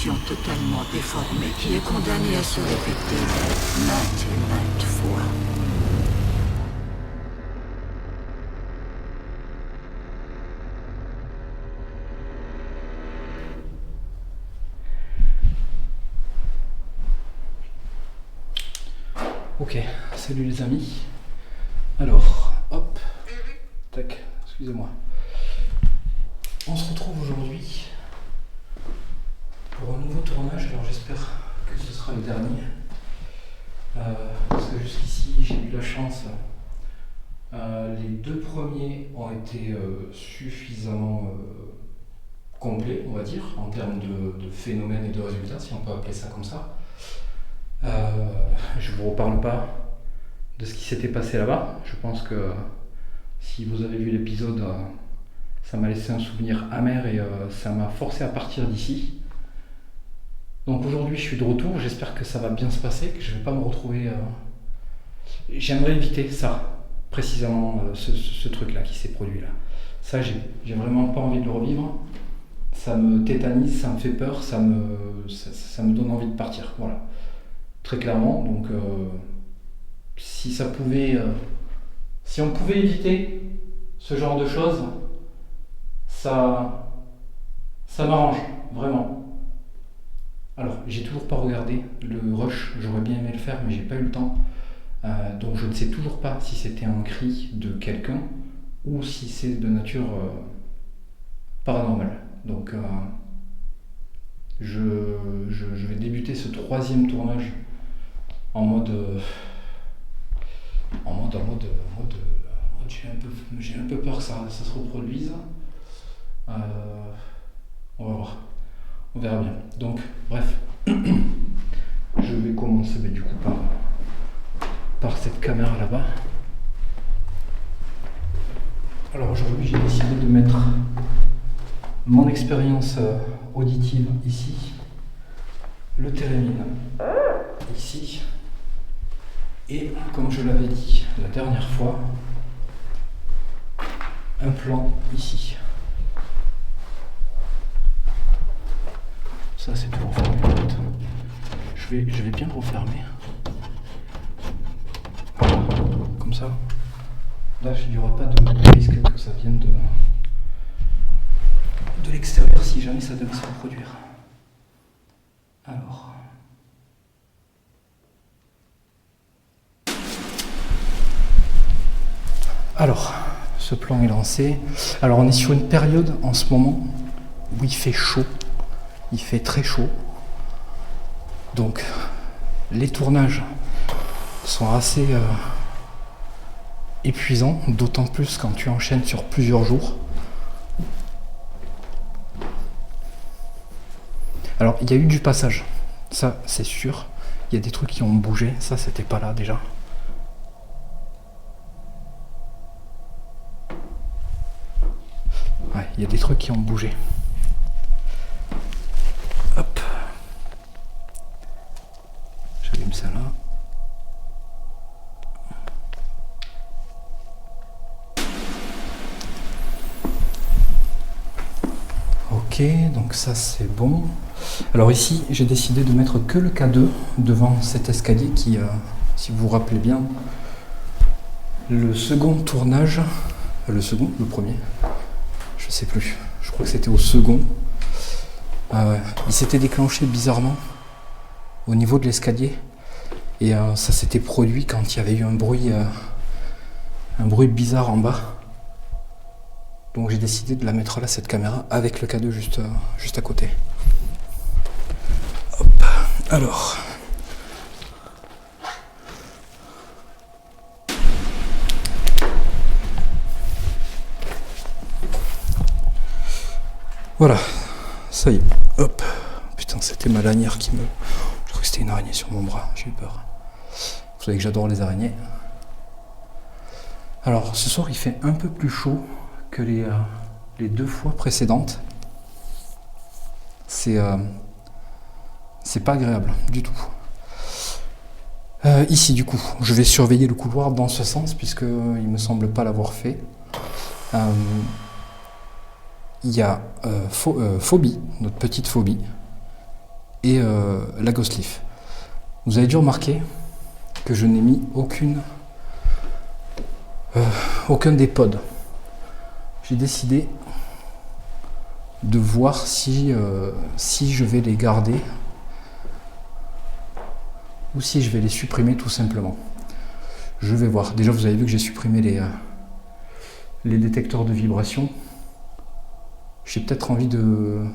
illusion totalement déformée qui est condamnée à se répéter maintes et maintes fois. Ok, salut les amis. Alors, hop, tac, excusez-moi. On se retrouve aujourd'hui pour un nouveau tournage. Alors j'espère que ce sera le dernier. Parce que jusqu'ici j'ai eu la chance. Les deux premiers ont été suffisamment complets, on va dire, en termes de phénomènes et de résultats, si on peut appeler ça comme ça. Je vous reparle pas de ce qui s'était passé là-bas. Je pense que si vous avez vu l'épisode, ça m'a laissé un souvenir amer et ça m'a forcé à partir d'ici. Donc aujourd'hui je suis de retour, j'espère que ça va bien se passer, que je vais pas me retrouver... J'aimerais éviter ça, précisément ce truc-là qui s'est produit là. Ça j'ai vraiment pas envie de le revivre. Ça me tétanise, ça me fait peur, ça me donne envie de partir, voilà. Très clairement, donc si on pouvait éviter ce genre de choses, ça m'arrange, vraiment. Alors, j'ai toujours pas regardé le rush, j'aurais bien aimé le faire, mais j'ai pas eu le temps. Donc je ne sais toujours pas si c'était un cri de quelqu'un ou si c'est de nature paranormale. Donc je vais débuter ce troisième tournage en mode j'ai un peu peur que ça se reproduise. On va voir, on verra bien. Donc bref, je vais commencer du coup par cette caméra là-bas. Alors aujourd'hui j'ai décidé de mettre mon expérience auditive ici, le térémine ici, et comme je l'avais dit la dernière fois, un plan ici. Ça c'est toujours fermé. Je vais bien refermer. Voilà, comme ça. Là il n'y aura pas de risque que ça vienne de l'extérieur si jamais ça devait se reproduire. Alors, ce plan est lancé. Alors on est sur une période en ce moment où il fait chaud, il fait très chaud. Donc les tournages sont assez épuisants, d'autant plus quand tu enchaînes sur plusieurs jours. Alors il y a eu du passage, ça c'est sûr. Il y a des trucs qui ont bougé, ça c'était pas là déjà. Ouais, il y a des trucs qui ont bougé. Hop. J'allume ça là. Ok, donc ça c'est bon. Alors ici, j'ai décidé de mettre que le K2 devant cet escalier qui, si vous vous rappelez bien, le second tournage, le premier, je sais plus, je crois que c'était au second, il s'était déclenché bizarrement au niveau de l'escalier et ça s'était produit quand il y avait eu un bruit bizarre en bas. Donc j'ai décidé de la mettre là, cette caméra, avec le K2 juste à côté. Hop, alors. Voilà, ça y est, hop. Putain, c'était ma lanière qui me... Je crois que c'était une araignée sur mon bras, j'ai eu peur. Vous savez que j'adore les araignées. Alors, ce soir, il fait un peu plus chaud que les deux fois précédentes. C'est pas agréable du tout. Ici, du coup, je vais surveiller le couloir dans ce sens, puisque il me semble pas l'avoir fait. Il y a Phobie, notre petite Phobie, et la Ghost Leaf. Vous avez dû remarquer que je n'ai mis aucun des pods. J'ai décidé de voir si je vais les garder ou si je vais les supprimer tout simplement. Je vais voir. Déjà, vous avez vu que j'ai supprimé les détecteurs de vibration. J'ai peut-être envie de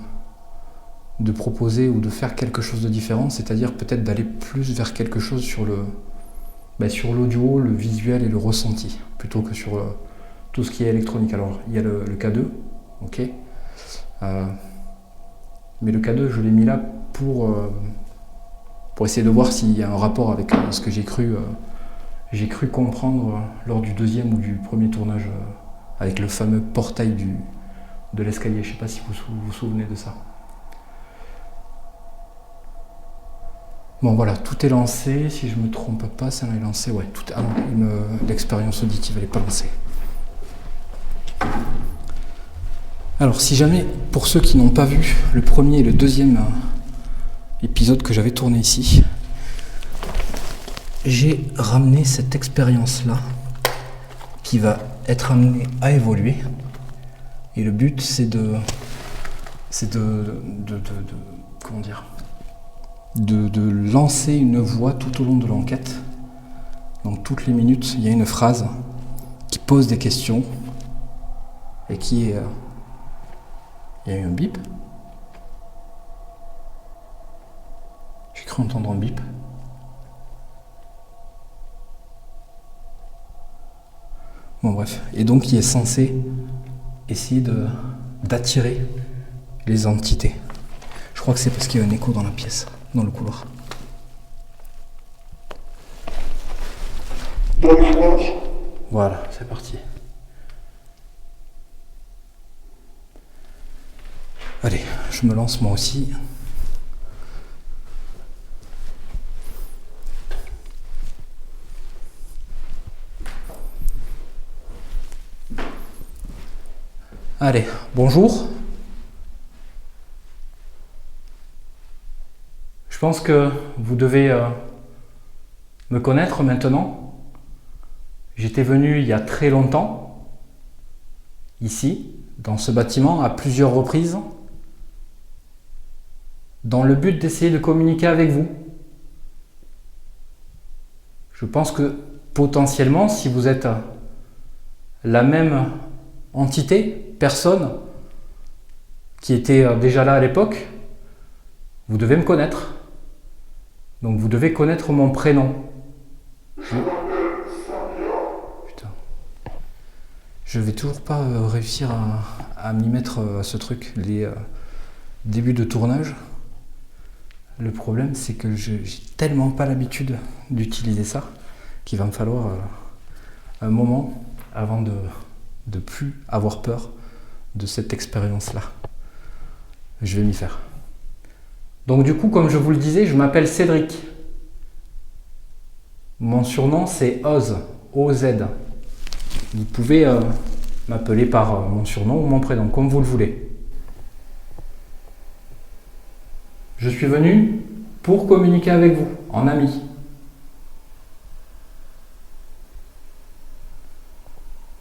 proposer ou de faire quelque chose de différent, c'est-à-dire peut-être d'aller plus vers quelque chose sur l'audio, le visuel et le ressenti, plutôt que sur tout ce qui est électronique. Alors, il y a le K2, ok, mais le K2, je l'ai mis là pour essayer de voir s'il y a un rapport avec ce que j'ai cru comprendre lors du deuxième ou du premier tournage avec le fameux portail de l'escalier. Je ne sais pas si vous vous souvenez de ça. Bon voilà, tout est lancé, si je ne me trompe pas, ça est lancé, ouais, l'expérience auditive elle n'est pas lancée. Alors si jamais, pour ceux qui n'ont pas vu le premier et le deuxième épisode que j'avais tourné ici, j'ai ramené cette expérience-là qui va être amenée à évoluer. Et le but c'est de comment dire, de lancer une voix tout au long de l'enquête. Donc toutes les minutes, il y a une phrase qui pose des questions et qui est... Il y a eu un bip. J'ai cru entendre un bip. Bon bref, et donc il est censé essayer d'attirer les entités. Je crois que c'est parce qu'il y a un écho dans la pièce, dans le couloir. Voilà, c'est parti. Allez, je me lance moi aussi. Allez, bonjour. Je pense que vous devez me connaître maintenant. J'étais venu il y a très longtemps, ici, dans ce bâtiment, à plusieurs reprises, dans le but d'essayer de communiquer avec vous. Je pense que potentiellement, si vous êtes la même entité, personne qui était déjà là à l'époque, vous devez me connaître. Donc vous devez connaître mon prénom. Putain. Je vais toujours pas réussir à m'y mettre à ce truc. Les débuts de tournage, le problème c'est que j'ai tellement pas l'habitude d'utiliser ça qu'il va me falloir un moment avant de plus avoir peur de cette expérience-là. Je vais m'y faire. Donc du coup, comme je vous le disais, je m'appelle Cédric. Mon surnom c'est Oz, O-Z. Vous pouvez m'appeler par mon surnom ou mon prénom, comme vous le voulez. Je suis venu pour communiquer avec vous, en ami.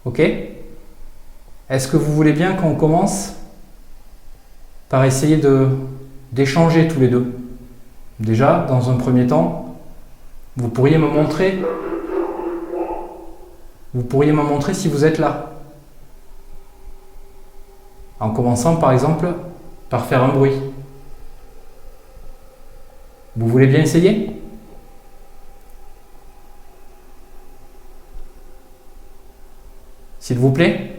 Ok ? Est-ce que vous voulez bien qu'on commence par essayer d'échanger tous les deux? Déjà, dans un premier temps, vous pourriez me montrer si vous êtes là. En commençant par exemple par faire un bruit. Vous voulez bien essayer? S'il vous plaît?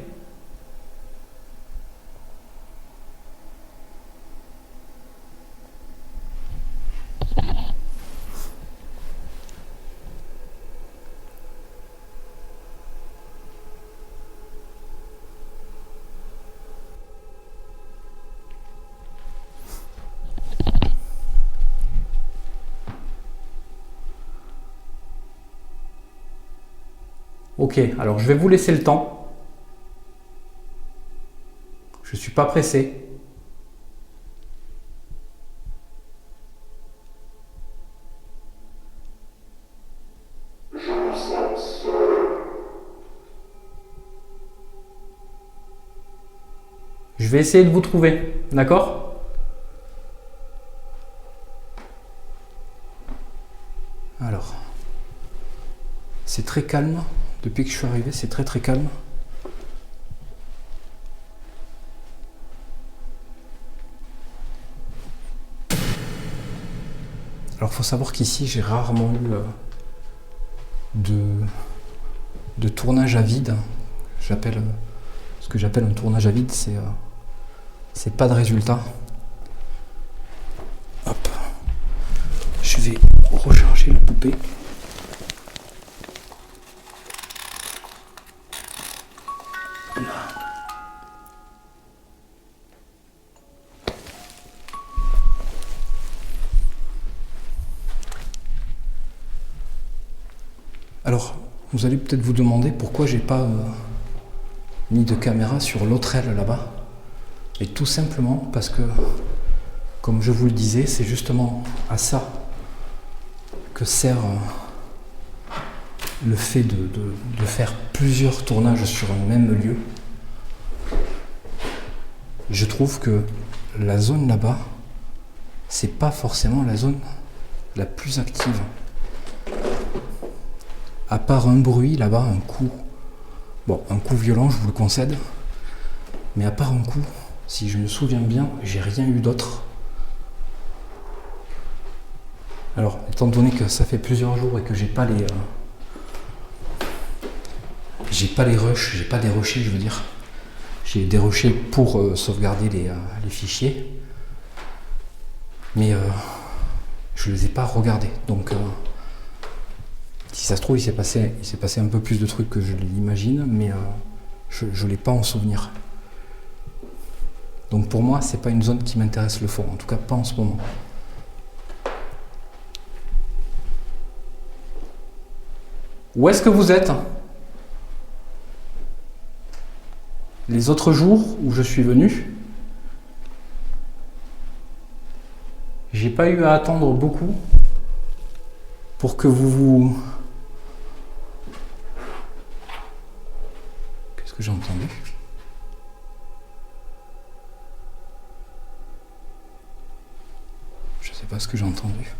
Ok, alors je vais vous laisser le temps. Je ne suis pas pressé. Je vais essayer de vous trouver, d'accord? Alors, c'est très calme. Depuis que je suis arrivé, c'est très très calme. Alors, il faut savoir qu'ici, j'ai rarement eu de tournage à vide. Ce que j'appelle un tournage à vide, c'est pas de résultat. Hop. Je vais recharger la poupée. Voilà. Alors, vous allez peut-être vous demander pourquoi j'ai pas mis de caméra sur l'autre aile là-bas. Et tout simplement parce que, comme je vous le disais, c'est justement à ça que sert le fait de faire plusieurs tournages sur un même lieu. Je trouve que la zone là-bas, c'est pas forcément la zone la plus active. À part un bruit là-bas, un coup violent, je vous le concède, mais à part un coup, si je me souviens bien, j'ai rien eu d'autre. Alors, étant donné que ça fait plusieurs jours et que j'ai pas les rushs, j'ai pas des rushés, je veux dire. J'ai des rushés pour sauvegarder les fichiers, mais je les ai pas regardés. Donc, si ça se trouve, il s'est passé un peu plus de trucs que je l'imagine, mais je l'ai pas en souvenir. Donc pour moi, c'est pas une zone qui m'intéresse le fond, en tout cas pas en ce moment. Où est-ce que vous êtes? Les autres jours où je suis venu, j'ai pas eu à attendre beaucoup pour que vous... Qu'est-ce que j'ai entendu? Je sais pas ce que j'ai entendu.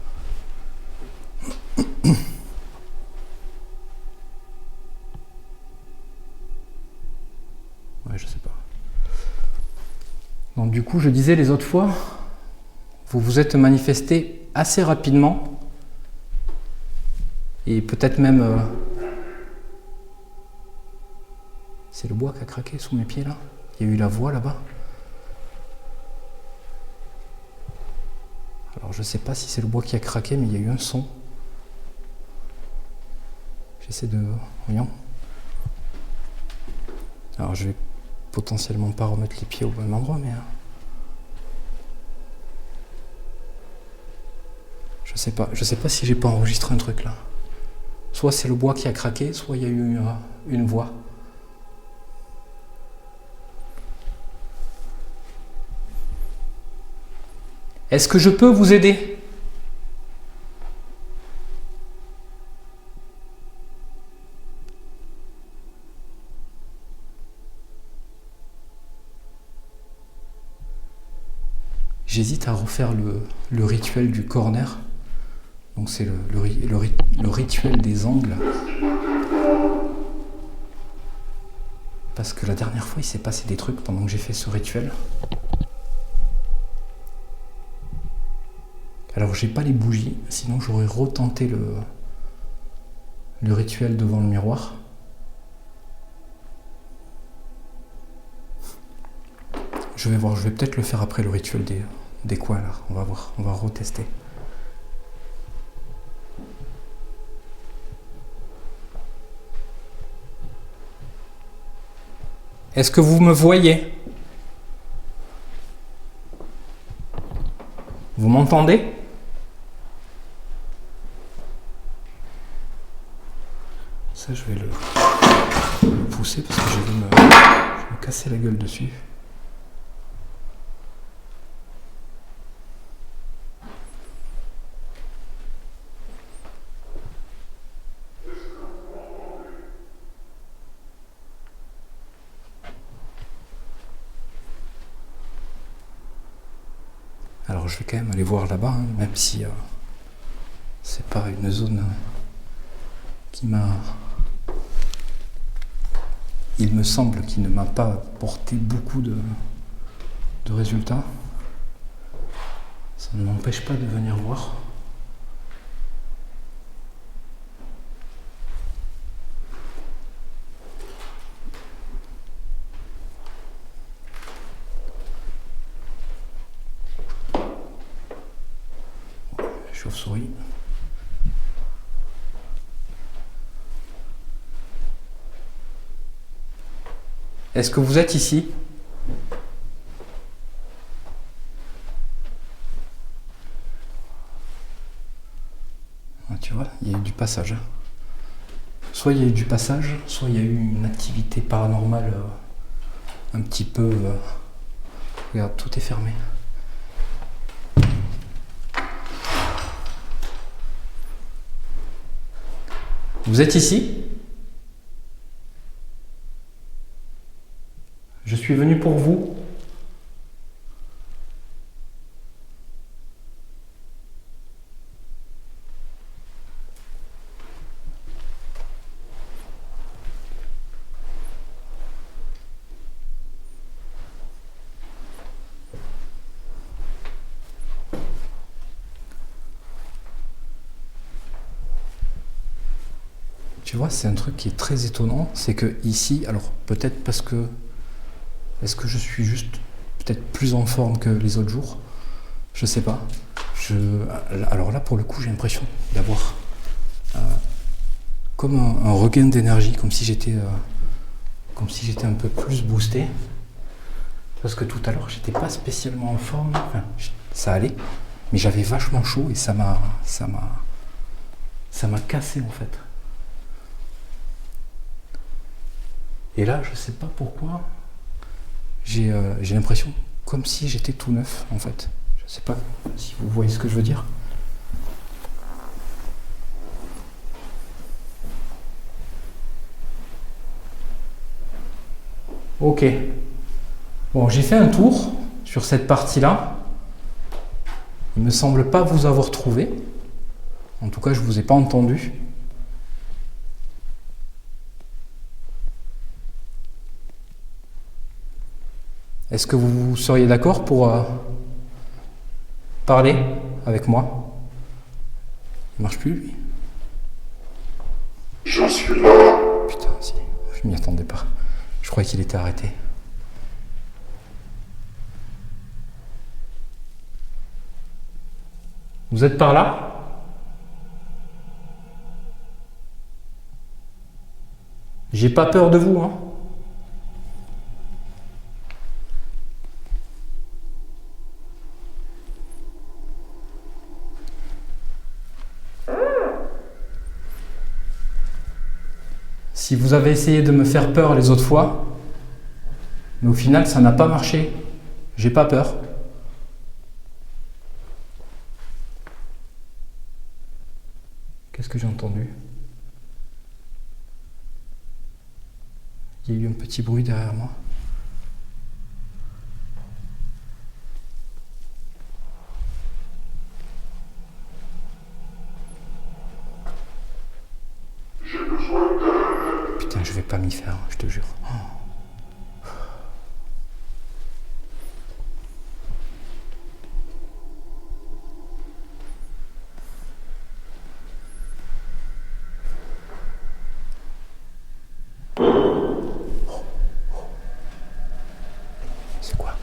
Ouais, je sais pas. Donc du coup, je disais les autres fois, vous vous êtes manifesté assez rapidement et peut-être même... C'est le bois qui a craqué sous mes pieds là. Il y a eu la voix là-bas. Alors je sais pas si c'est le bois qui a craqué, mais il y a eu un son. J'essaie de... Voyons. Alors je vais potentiellement pas remettre les pieds au bon endroit, mais... Je sais pas si j'ai pas enregistré un truc là. Soit c'est le bois qui a craqué, soit il y a eu une voix. Est-ce que je peux vous aider? J'hésite à refaire le rituel du corner. Donc c'est le rituel des angles. Parce que la dernière fois, il s'est passé des trucs pendant que j'ai fait ce rituel. Alors j'ai pas les bougies, sinon j'aurais retenté le rituel devant le miroir. Je vais voir, je vais peut-être le faire après le rituel des coins là. On va voir, on va retester. Est-ce que vous me voyez? Vous m'entendez? Ça, je vais le pousser parce que je vais me casser la gueule dessus. Alors je vais quand même aller voir là-bas, hein, même si c'est pas une zone qui m'a... Il me semble qu'il ne m'a pas apporté beaucoup de résultats. Ça ne m'empêche pas de venir voir. Chauve-souris. Est-ce que vous êtes ici? Ah, tu vois, il y a eu du passage. Soit il y a eu du passage, soit il y a eu une activité paranormale un petit peu... Regarde, tout est fermé. Vous êtes ici? Je suis venu pour vous. Tu vois, c'est un truc qui est très étonnant, c'est que ici, alors peut-être parce que... Est-ce que je suis juste peut-être plus en forme que les autres jours? Je sais pas. Alors là, pour le coup, j'ai l'impression d'avoir comme un regain d'énergie, comme si j'étais un peu plus boosté. Parce que tout à l'heure, j'étais pas spécialement en forme. Enfin, ça allait, mais j'avais vachement chaud et ça m'a cassé en fait. Et là, je sais pas pourquoi, j'ai l'impression comme si j'étais tout neuf en fait. Je sais pas si vous voyez ce que je veux dire. Ok. Bon, j'ai fait un tour sur cette partie-là. Il me semble pas vous avoir trouvé. En tout cas, je vous ai pas entendu. Est-ce que vous seriez d'accord pour parler avec moi? Il marche plus, lui. Je suis là. Putain, si, je m'y attendais pas. Je croyais qu'il était arrêté. Vous êtes par là? J'ai pas peur de vous, hein. Si vous avez essayé de me faire peur les autres fois, mais au final ça n'a pas marché, j'ai pas peur. Qu'est-ce que j'ai entendu? Il y a eu un petit bruit derrière moi. Putain, je vais pas m'y faire, je te jure. C'est quoi?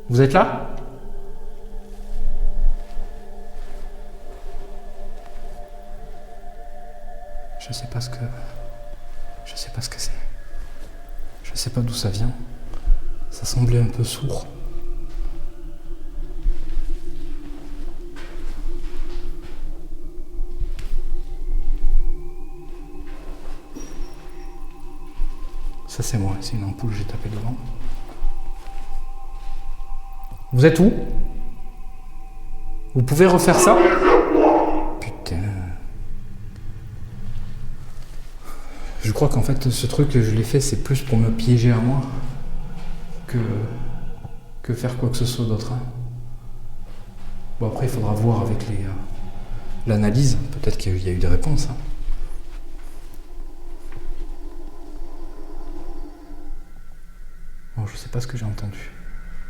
Vous êtes là? Je sais pas ce que c'est. Je sais pas d'où ça vient. Ça semblait un peu sourd. Ça c'est moi, c'est une ampoule, j'ai tapé devant. Vous êtes où? Vous pouvez refaire ça? Putain. Je crois qu'en fait ce truc je l'ai fait c'est plus pour me piéger à moi. que faire quoi que ce soit d'autre. Hein. Bon, après, il faudra voir avec l'analyse. Peut-être qu'il y a eu des réponses. Hein. Bon, je sais pas ce que j'ai entendu.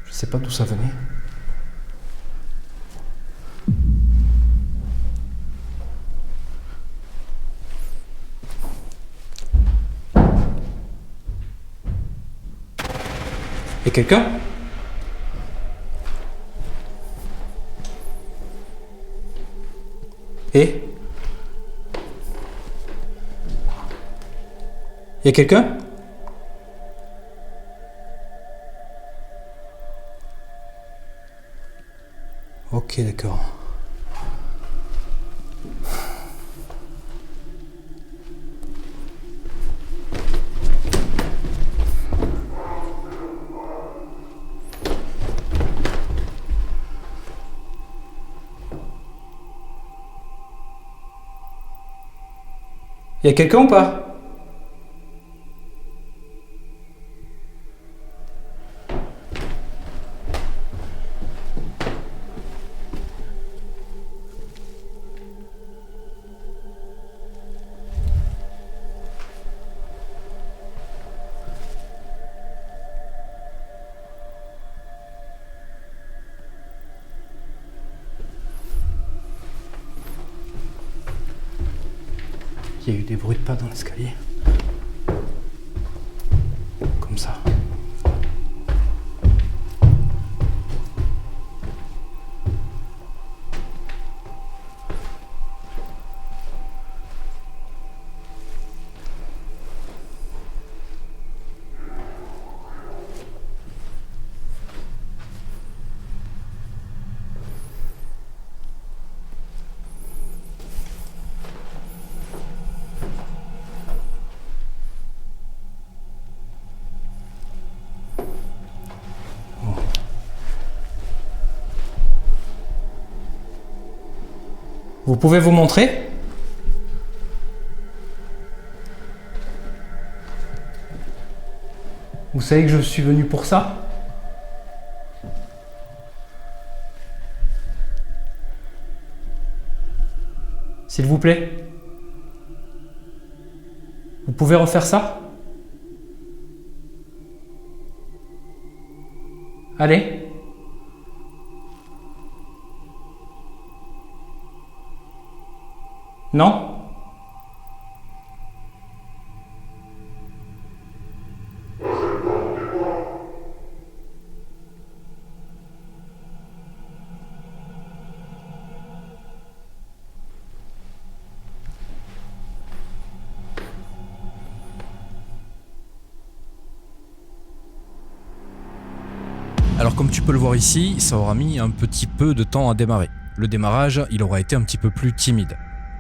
Je sais pas d'où ça venait. Y'a quelqu'un ? Et ? Y'a quelqu'un ? Ok, d'accord. Y'a quelqu'un ou pas ? Il y a eu des bruits de pas dans l'escalier. Comme ça. Vous pouvez vous montrer ? Vous savez que je suis venu pour ça ? S'il vous plaît ? Vous pouvez refaire ça ? Allez ? Non ? Alors comme tu peux le voir ici, ça aura mis un petit peu de temps à démarrer. Le démarrage, il aura été un petit peu plus timide.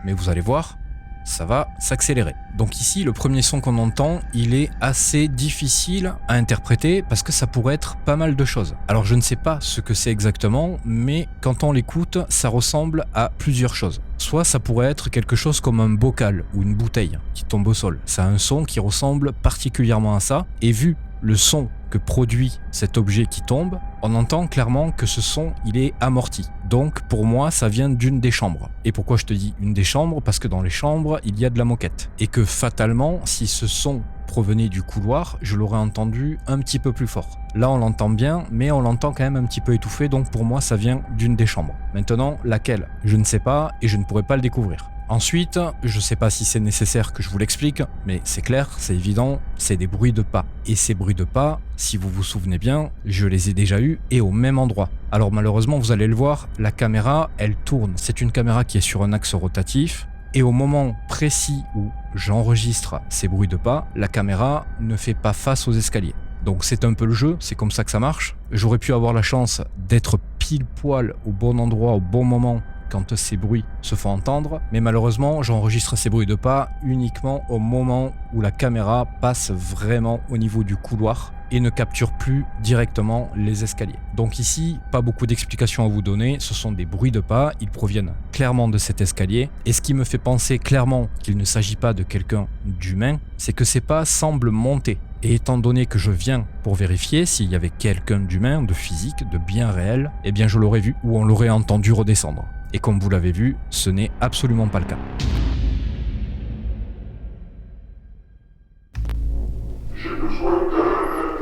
Mais vous allez voir, ça va s'accélérer. Donc ici, le premier son qu'on entend, il est assez difficile à interpréter parce que ça pourrait être pas mal de choses. Alors je ne sais pas ce que c'est exactement, mais quand on l'écoute, ça ressemble à plusieurs choses. Soit ça pourrait être quelque chose comme un bocal ou une bouteille qui tombe au sol. Ça a un son qui ressemble particulièrement à ça, et vu le son que produit cet objet qui tombe, on entend clairement que ce son, il est amorti. Donc pour moi, ça vient d'une des chambres. Et pourquoi je te dis une des chambres ? Parce que dans les chambres, il y a de la moquette. Et que fatalement, si ce son provenait du couloir, je l'aurais entendu un petit peu plus fort. Là, on l'entend bien, mais on l'entend quand même un petit peu étouffé, donc pour moi, ça vient d'une des chambres. Maintenant, laquelle ? Je ne sais pas et je ne pourrai pas le découvrir. Ensuite, je sais pas si c'est nécessaire que je vous l'explique, mais c'est clair, c'est évident, c'est des bruits de pas. Et ces bruits de pas, si vous vous souvenez bien, je les ai déjà eus et au même endroit. Alors malheureusement, vous allez le voir, la caméra, elle tourne. C'est une caméra qui est sur un axe rotatif. Et au moment précis où j'enregistre ces bruits de pas, la caméra ne fait pas face aux escaliers. Donc c'est un peu le jeu, c'est comme ça que ça marche. J'aurais pu avoir la chance d'être pile poil au bon endroit, au bon moment, quand ces bruits se font entendre, mais malheureusement j'enregistre ces bruits de pas uniquement au moment où la caméra passe vraiment au niveau du couloir et ne capture plus directement les escaliers. Donc ici, pas beaucoup d'explications à vous donner, ce sont des bruits de pas, ils proviennent clairement de cet escalier, et ce qui me fait penser clairement qu'il ne s'agit pas de quelqu'un d'humain, c'est que ces pas semblent monter. Et étant donné que je viens pour vérifier s'il y avait quelqu'un d'humain, de physique, de bien réel, eh bien je l'aurais vu ou on l'aurait entendu redescendre. Et comme vous l'avez vu, ce n'est absolument pas le cas.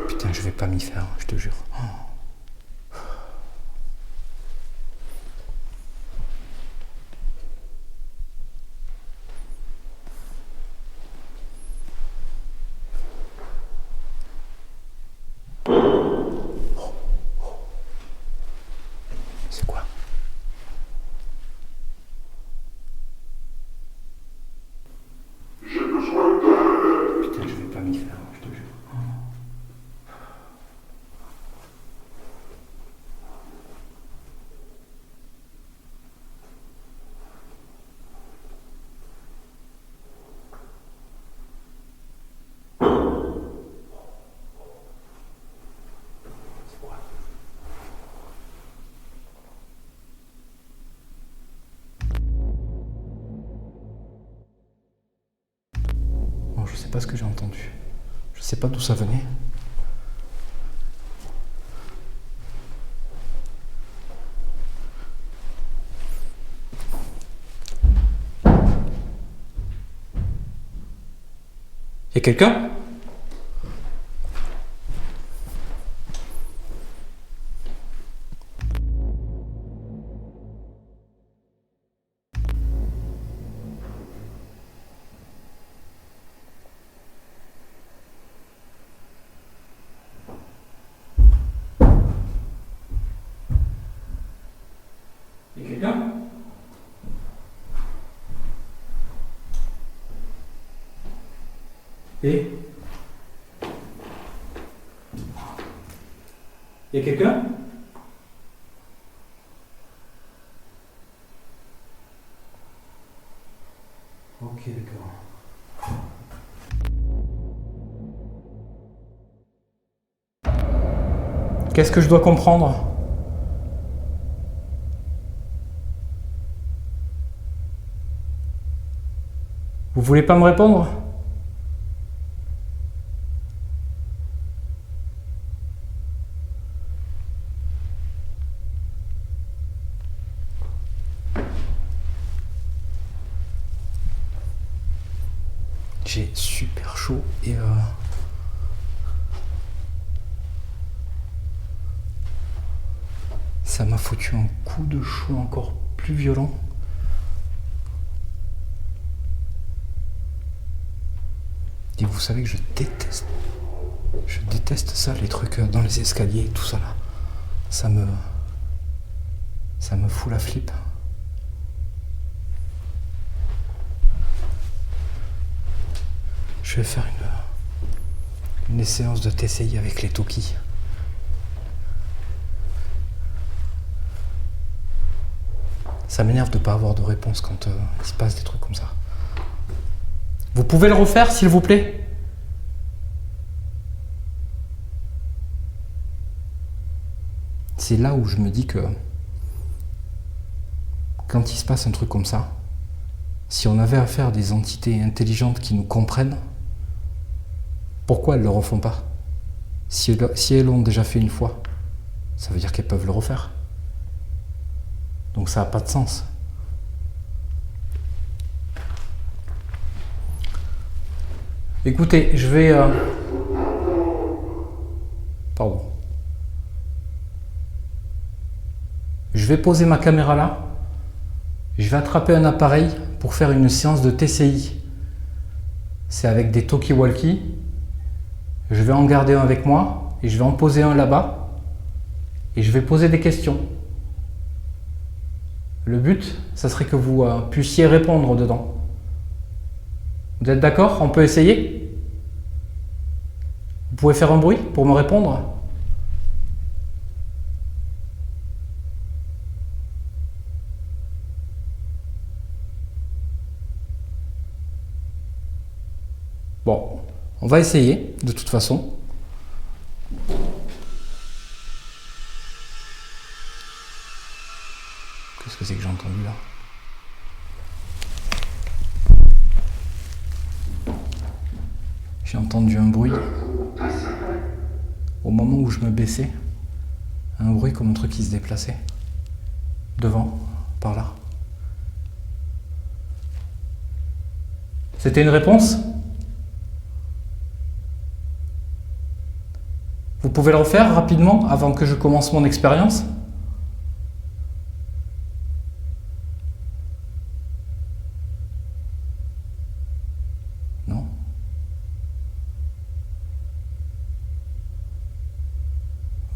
Putain, je vais pas m'y faire, je te jure. C'est quoi? Putain, je vais pas m'y faire, je te jure. C'est quoi? Bon, je sais pas ce que j'ai entendu. Je sais pas d'où ça venait. Y'a quelqu'un? Y'a quelqu'un? Et? Y'a quelqu'un? Ok, d'accord. Qu'est-ce que je dois comprendre? Vous voulez pas me répondre? J'ai super chaud et ça m'a foutu un coup de chaud encore plus violent. Et vous savez que je déteste ça, les trucs dans les escaliers et tout ça là. Ça me fout la flippe. Je vais faire une séance de TCI avec les Toki. Ça m'énerve de ne pas avoir de réponse quand il se passe des trucs comme ça. Vous pouvez le refaire, s'il vous plaît? C'est là où je me dis que quand il se passe un truc comme ça, si on avait affaire à des entités intelligentes qui nous comprennent, pourquoi elles ne le refont pas? Si elles l'ont déjà fait une fois, ça veut dire qu'elles peuvent le refaire. Donc ça n'a pas de sens. Écoutez, je vais... Pardon. Je vais poser ma caméra là. Je vais attraper un appareil pour faire une séance de TCI. C'est avec des talkie-walkie. Je vais en garder un avec moi et je vais en poser un là-bas. Et je vais poser des questions. Le but, ça serait que vous puissiez répondre dedans. Vous êtes d'accord? On peut essayer? Vous pouvez faire un bruit pour me répondre? Bon, on va essayer, de toute façon. J'ai entendu un bruit. Au moment où je me baissais, un bruit comme un truc qui se déplaçait. Devant, par là. C'était une réponse ? Vous pouvez le refaire rapidement avant que je commence mon expérience ? Non ?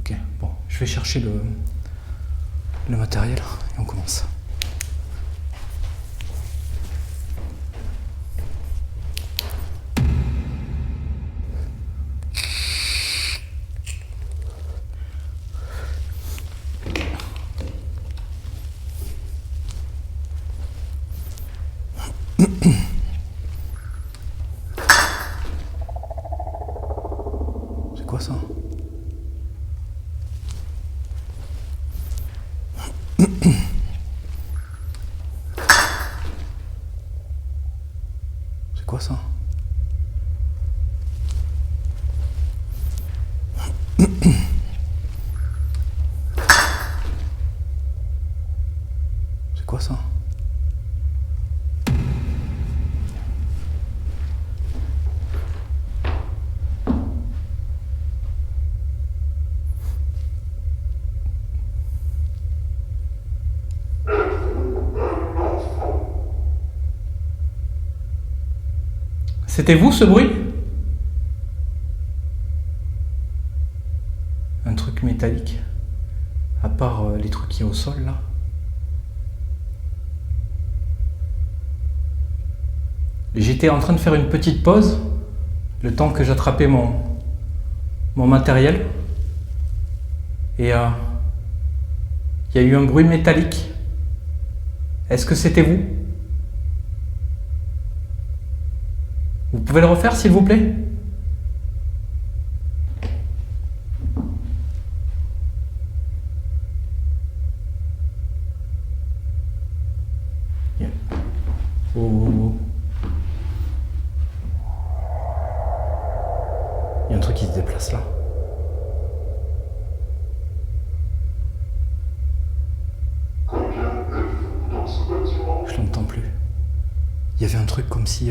Ok, bon, je vais chercher le matériel et on commence. C'est quoi ça ? C'est quoi ça ? C'est quoi ça ? C'était vous ce bruit ? Un truc métallique, à part les trucs qui est au sol là. J'étais en train de faire une petite pause, le temps que j'attrapais mon matériel. Et il y a eu un bruit métallique. Est-ce que c'était vous ? Vous pouvez le refaire s'il vous plaît ? Yeah. Oh. Il y a un truc qui se déplace là. Je l'entends plus. Il y avait un truc comme si...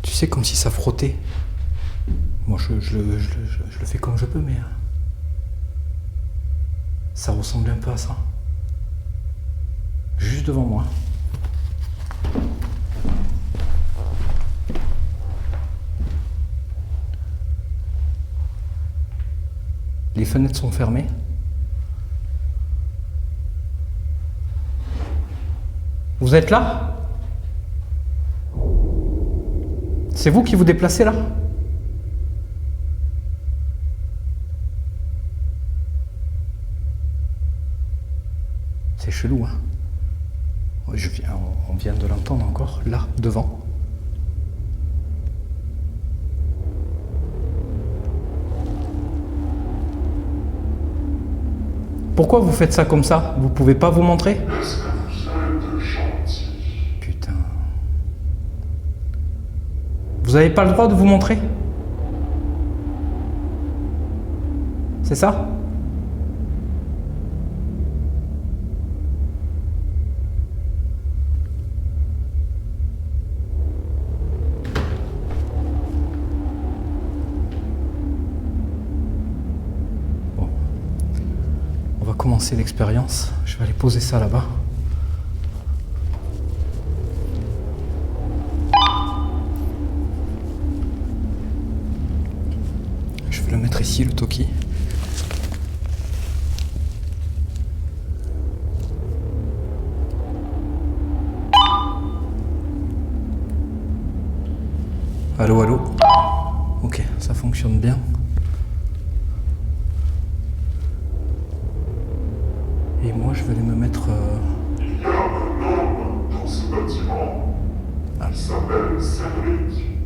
tu sais, comme si ça frottait. Moi, je le fais comme je peux, mais... ça ressemblait un peu à ça. Juste devant moi. Les fenêtres sont fermées. Vous êtes là ? C'est vous qui vous déplacez là ? C'est chelou, hein ? On vient de l'entendre encore, là, devant. Pourquoi vous faites ça comme ça ? Vous pouvez pas vous montrer ? Est-ce que vous êtes gentil ? Putain. Vous avez pas le droit de vous montrer ? C'est ça ? Bon. On va commencer l'expérience. Je vais aller poser ça là-bas. Je vais le mettre ici, le Toki. Allô, allô. Ok, ça fonctionne bien. Et moi, je vais aller me mettre... Il y a un homme dans ce bâtiment. Ah. Il s'appelle Cédric.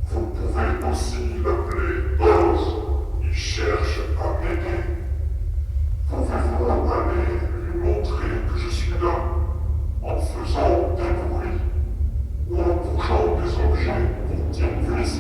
Vous pouvez aussi l'appeler Oz. Il cherche à m'aider. Pouvez-vous aller lui montrer que je suis là, en faisant des bruits ou en bougeant des objets pour qu'il puisse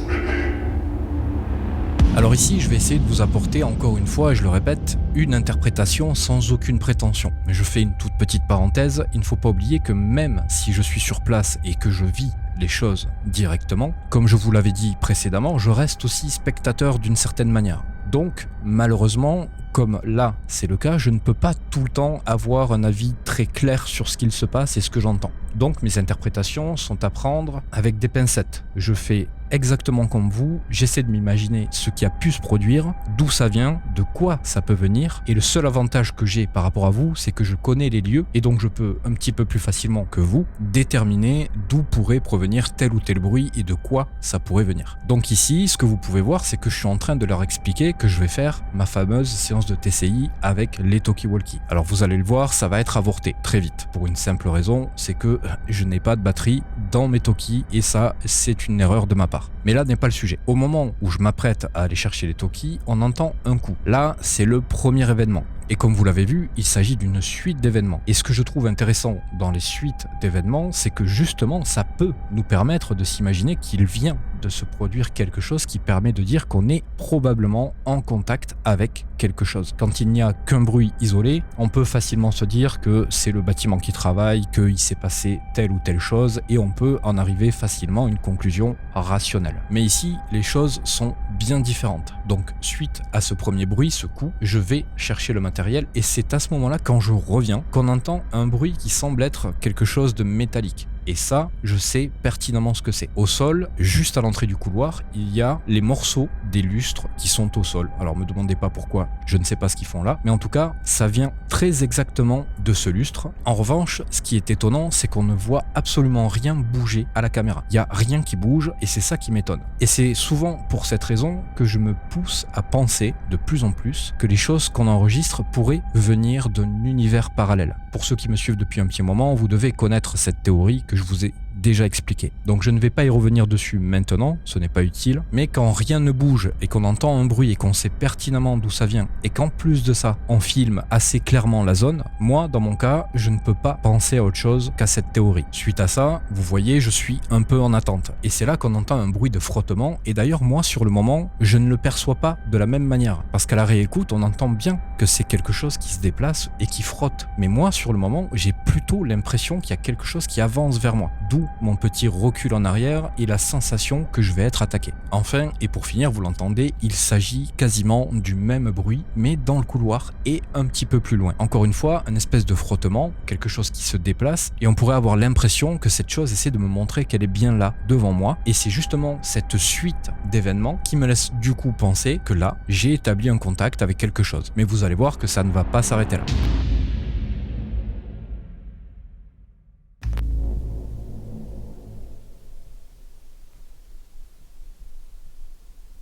Ici, je vais essayer de vous apporter, encore une fois, et je le répète, une interprétation sans aucune prétention. Mais je fais une toute petite parenthèse, il ne faut pas oublier que même si je suis sur place et que je vis les choses directement, comme je vous l'avais dit précédemment, je reste aussi spectateur d'une certaine manière. Donc, malheureusement, comme là c'est le cas, je ne peux pas tout le temps avoir un avis très clair sur ce qu'il se passe et ce que j'entends. Donc mes interprétations sont à prendre avec des pincettes. Je fais exactement comme vous, j'essaie de m'imaginer ce qui a pu se produire, d'où ça vient, de quoi ça peut venir, et le seul avantage que j'ai par rapport à vous, c'est que je connais les lieux, et donc je peux un petit peu plus facilement que vous déterminer d'où pourrait provenir tel ou tel bruit et de quoi ça pourrait venir. Donc ici, ce que vous pouvez voir, c'est que je suis en train de leur expliquer que je vais faire ma fameuse séance de TCI avec les talkie-walkie. Alors vous allez le voir, ça va être avorté très vite, pour une simple raison, c'est que je n'ai pas de batterie dans mes talkies, et ça, c'est une erreur de ma part. Mais là n'est pas le sujet. Au moment où je m'apprête à aller chercher les talkies, on entend un coup. Là, c'est le premier événement. Et comme vous l'avez vu, il s'agit d'une suite d'événements. Et ce que je trouve intéressant dans les suites d'événements, c'est que justement, ça peut nous permettre de s'imaginer qu'il vient de se produire quelque chose qui permet de dire qu'on est probablement en contact avec quelque chose. Quand il n'y a qu'un bruit isolé, on peut facilement se dire que c'est le bâtiment qui travaille, qu'il s'est passé telle ou telle chose, et on peut en arriver facilement à une conclusion rationnelle. Mais ici, les choses sont bien différentes. Donc, suite à ce premier bruit, ce coup, je vais chercher le matériel, et c'est à ce moment-là, quand je reviens, qu'on entend un bruit qui semble être quelque chose de métallique. Et ça, je sais pertinemment ce que c'est. Au sol, juste à l'entrée du couloir, il y a les morceaux des lustres qui sont au sol. Alors me demandez pas pourquoi, je ne sais pas ce qu'ils font là, mais en tout cas, ça vient très exactement de ce lustre. En revanche, ce qui est étonnant, c'est qu'on ne voit absolument rien bouger à la caméra. Il n'y a rien qui bouge, et c'est ça qui m'étonne. Et c'est souvent pour cette raison que je me pousse à penser de plus en plus que les choses qu'on enregistre pourraient venir d'un univers parallèle. Pour ceux qui me suivent depuis un petit moment, vous devez connaître cette théorie que je vous ai déjà expliqué. Donc je ne vais pas y revenir dessus maintenant, ce n'est pas utile, mais quand rien ne bouge et qu'on entend un bruit et qu'on sait pertinemment d'où ça vient, et qu'en plus de ça, on filme assez clairement la zone, moi, dans mon cas, je ne peux pas penser à autre chose qu'à cette théorie. Suite à ça, vous voyez, je suis un peu en attente. Et c'est là qu'on entend un bruit de frottement, et d'ailleurs, moi, sur le moment, je ne le perçois pas de la même manière. Parce qu'à la réécoute, on entend bien que c'est quelque chose qui se déplace et qui frotte. Mais moi, sur le moment, j'ai plutôt l'impression qu'il y a quelque chose qui avance vers moi. D'où mon petit recul en arrière et la sensation que je vais être attaqué. Enfin, et pour finir, vous l'entendez, il s'agit quasiment du même bruit, mais dans le couloir et un petit peu plus loin. Encore une fois, un espèce de frottement, quelque chose qui se déplace, et on pourrait avoir l'impression que cette chose essaie de me montrer qu'elle est bien là, devant moi, et c'est justement cette suite d'événements qui me laisse du coup penser que là, j'ai établi un contact avec quelque chose. Mais vous allez voir que ça ne va pas s'arrêter là.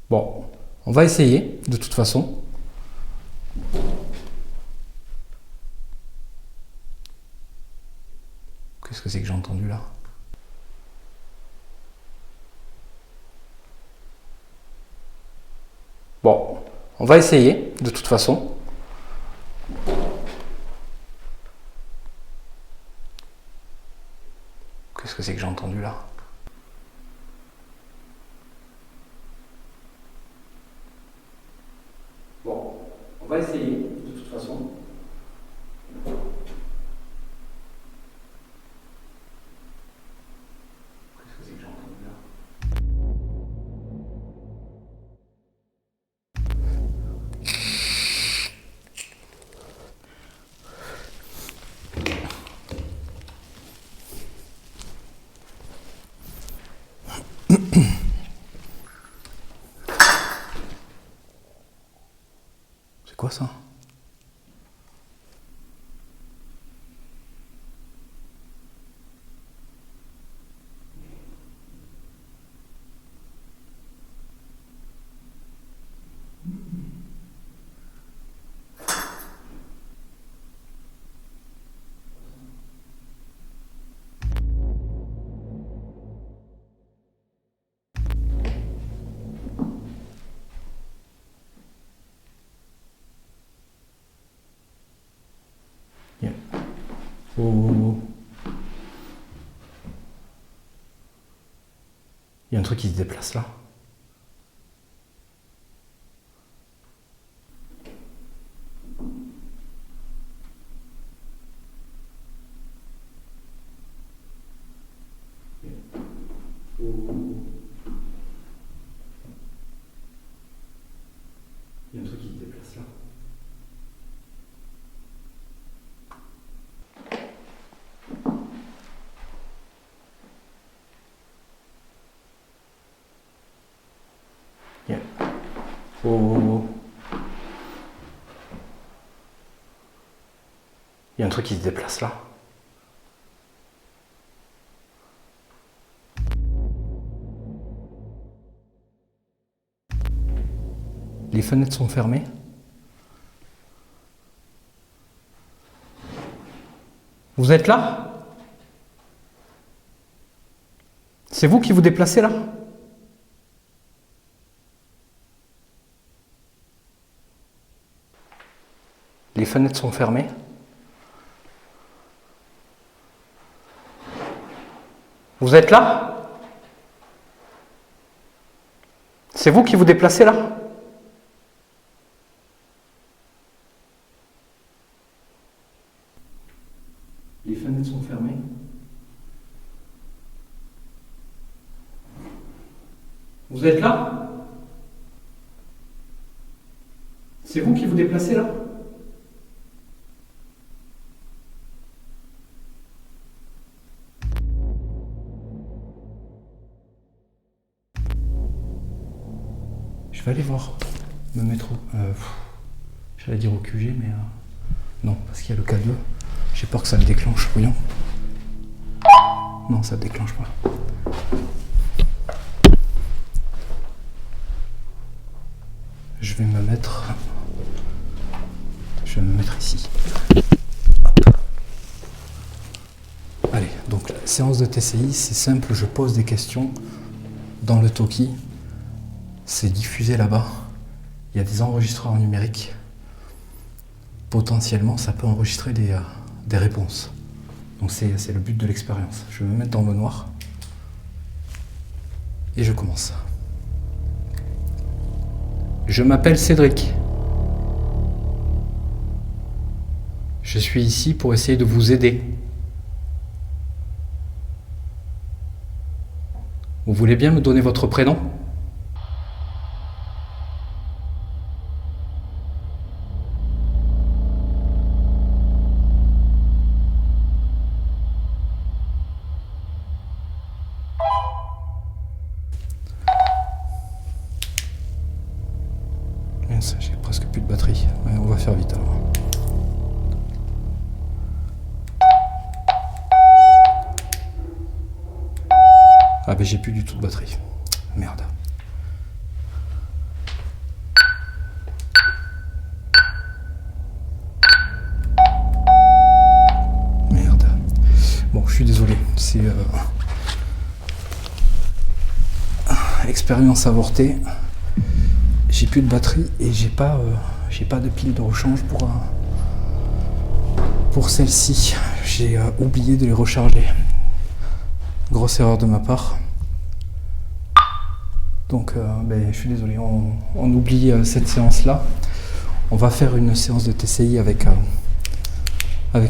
Bon, on va essayer, de toute façon. Qu'est-ce que c'est que j'ai entendu là? Bon, on va essayer, de toute façon. Qu'est-ce que c'est que j'ai entendu là? Bon, on va essayer, de toute façon. Qu'est-ce que c'est que j'ai entendu là? C'est quoi ça? Oh, oh, oh. Il y a un truc qui se déplace là. Il y a un truc qui se déplace là. Yeah. Oh. Il y a un truc qui se déplace là. Les fenêtres sont fermées. Vous êtes là? C'est vous qui vous déplacez là? Les fenêtres sont fermées. Vous êtes là? C'est vous qui vous déplacez là? Les fenêtres sont fermées. Vous êtes là? C'est vous qui vous déplacez là? Je vais aller voir, me mettre au... j'allais dire au QG, mais non, parce qu'il y a le K2. J'ai peur que ça le déclenche, voyons. Non, ça ne déclenche pas. Je vais me mettre ici. Hop. Allez, donc la séance de TCI, c'est simple, je pose des questions dans le Toki. C'est diffusé là-bas. Il y a des enregistreurs numériques. Potentiellement, ça peut enregistrer des réponses. Donc c'est le but de l'expérience. Je vais me mettre dans le noir. Et je commence. Je m'appelle Cédric. Je suis ici pour essayer de vous aider. Vous voulez bien me donner votre prénom ? Mince, j'ai presque plus de batterie. Ouais, on va faire vite alors. Ah ben j'ai plus du tout de batterie. Merde. Merde. Bon, je suis désolé. C'est expérience avortée. J'ai plus de batterie et j'ai pas de pile de rechange pour celle-ci. J'ai oublié de les recharger. Grosse erreur de ma part. Donc je suis désolé, on oublie cette séance-là. On va faire une séance de TCI avec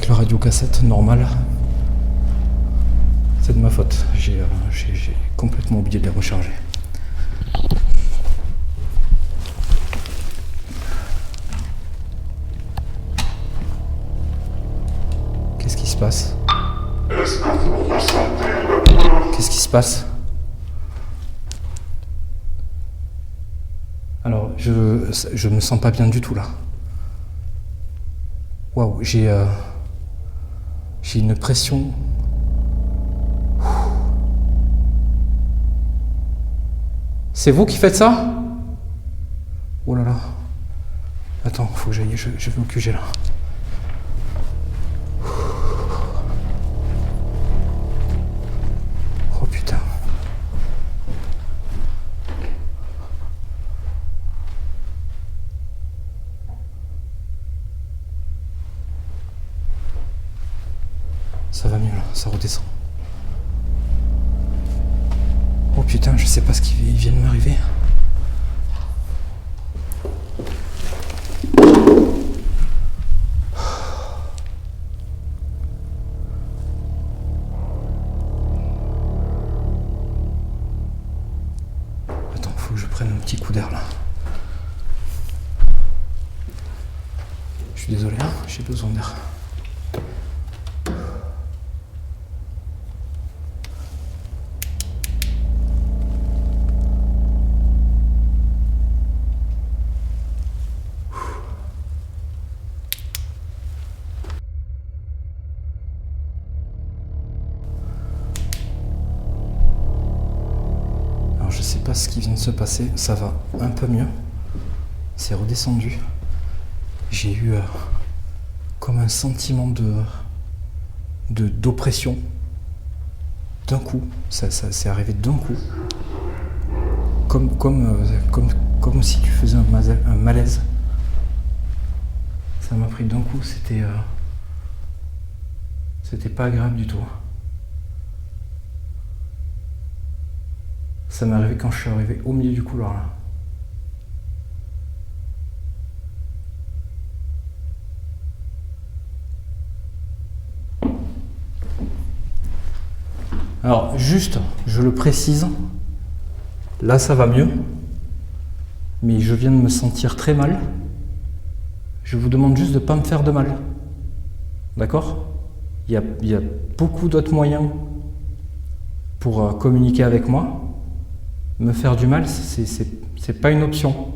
le radiocassette normal. C'est de ma faute. J'ai complètement oublié de les recharger. Qu'est-ce qui se passe ? Est-ce que vous ressentez la douleur? Qu'est-ce qui se passe? Alors, je me sens pas bien du tout là. Waouh, j'ai une pression. C'est vous qui faites ça? Oh là là. Attends, faut que j'aille, je vais au QG là. Oh putain. Ça va mieux là, ça redescend. Oh putain, je sais pas ce qui vient de m'arriver. petit coup d'air là. Je suis désolé, hein, j'ai besoin d'air. Alors je sais pas ce qui vient de se passer, ça va un peu mieux. C'est redescendu. J'ai eu comme un sentiment d'oppression d'un coup. Ça c'est arrivé d'un coup. Comme si tu faisais un malaise. Ça m'a pris d'un coup, c'était pas agréable du tout. Ça m'est arrivé quand je suis arrivé au milieu du couloir là. Alors juste, je le précise, là ça va mieux, mais je viens de me sentir très mal. Je vous demande juste de ne pas me faire de mal. D'accord ? Il y a beaucoup d'autres moyens pour communiquer avec moi. Me faire du mal, c'est pas une option.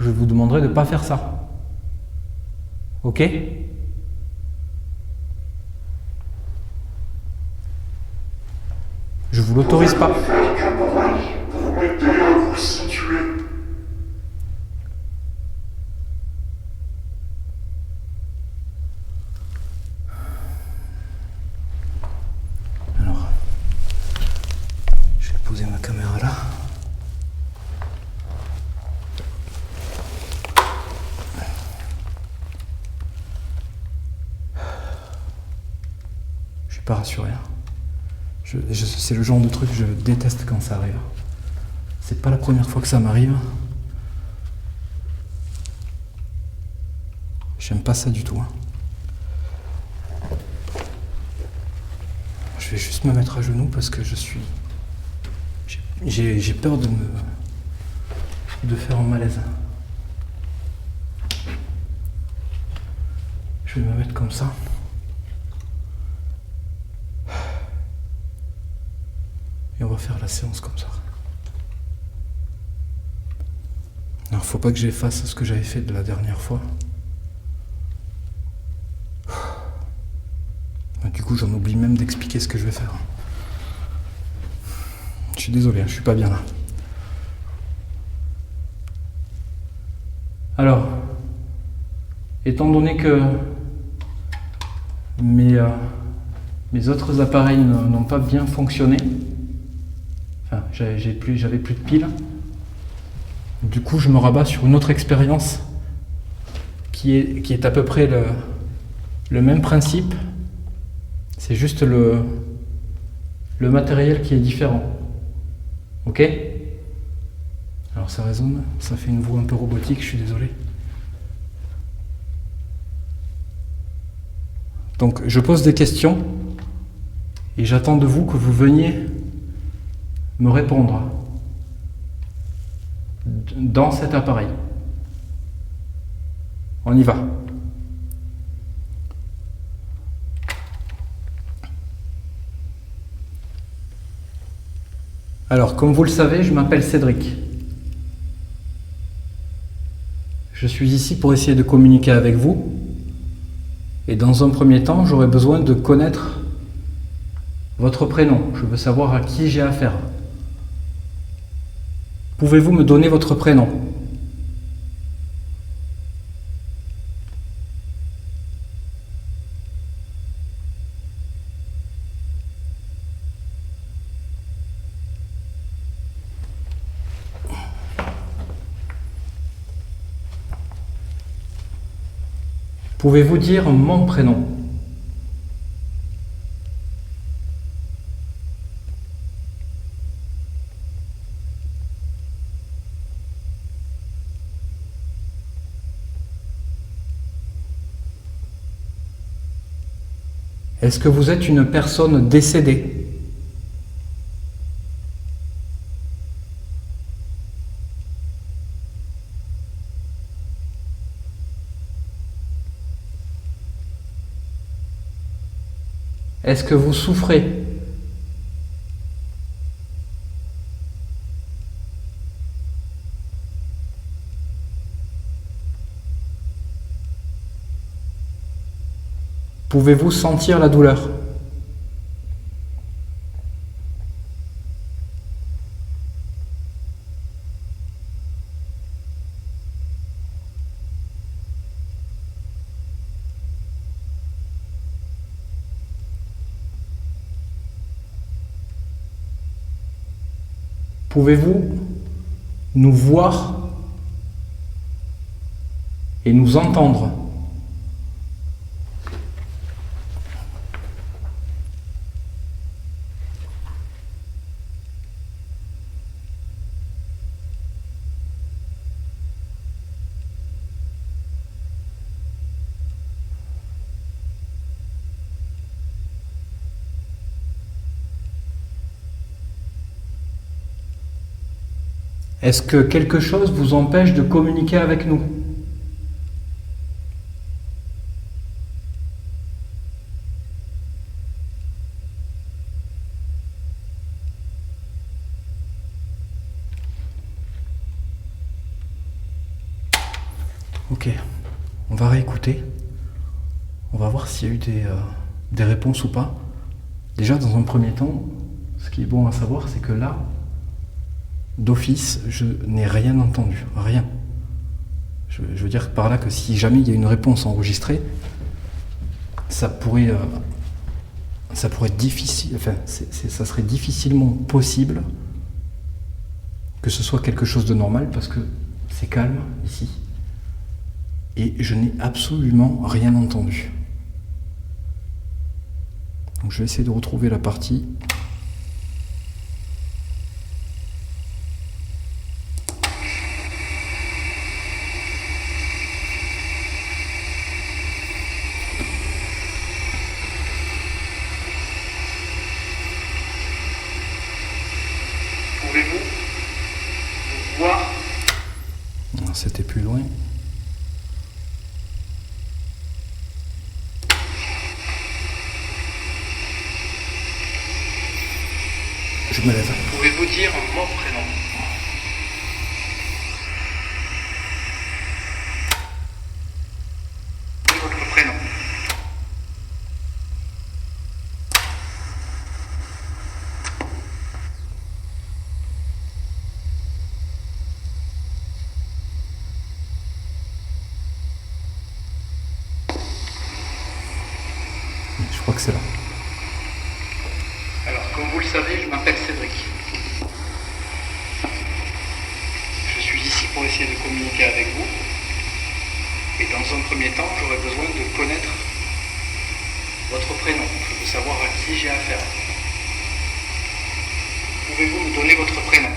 Je vous demanderai de ne pas faire ça. Ok ? Je vous l'autorise pas. Faire du bruit pour m'aider à vous situer. Alors, je vais poser ma caméra là. Je suis pas rassuré. C'est le genre de truc que je déteste quand ça arrive. C'est pas la première fois que ça m'arrive. J'aime pas ça du tout. Je vais juste me mettre à genoux parce que j'ai peur de faire un malaise. Je vais me mettre comme ça. Et on va faire la séance comme ça. Alors faut pas que j'efface ce que j'avais fait de la dernière fois. Du coup j'en oublie même d'expliquer ce que je vais faire. Je suis désolé, je suis pas bien là. Alors, étant donné que mes autres appareils n'ont pas bien fonctionné, enfin, j'avais plus de piles. Du coup, je me rabats sur une autre expérience qui est à peu près le même principe. C'est juste le matériel qui est différent. Ok ? Alors ça résonne, ça fait une voix un peu robotique, je suis désolé. Donc je pose des questions et j'attends de vous que vous veniez me répondre dans cet appareil. On y va. Alors, comme vous le savez, je m'appelle Cédric. Je suis ici pour essayer de communiquer avec vous. Et dans un premier temps, j'aurais besoin de connaître votre prénom. Je veux savoir à qui j'ai affaire. Pouvez-vous me donner votre prénom ? Pouvez-vous dire mon prénom ? Est-ce que vous êtes une personne décédée ? Est-ce que vous souffrez? Pouvez-vous sentir la douleur? Pouvez-vous nous voir et nous entendre? Est-ce que quelque chose vous empêche de communiquer avec nous? Ok, on va réécouter. On va voir s'il y a eu des réponses ou pas. Déjà, dans un premier temps, ce qui est bon à savoir, c'est que là, d'office, je n'ai rien entendu, rien. Je veux dire par là que si jamais il y a une réponse enregistrée, ça pourrait être difficile, enfin, ça serait difficilement possible que ce soit quelque chose de normal parce que c'est calme ici et je n'ai absolument rien entendu. Donc je vais essayer de retrouver la partie. Pouvez-vous nous voir? C'était plus loin. Je me lève. Pouvez-vous dire mon prénom? Et votre prénom? Je crois que c'est là. Alors, comme vous le savez, je m'appelle Cédric. Je suis ici pour essayer de communiquer avec vous. Et dans un premier temps, j'aurais besoin de connaître votre prénom. Je veux savoir à qui j'ai affaire. Pouvez-vous me donner votre prénom?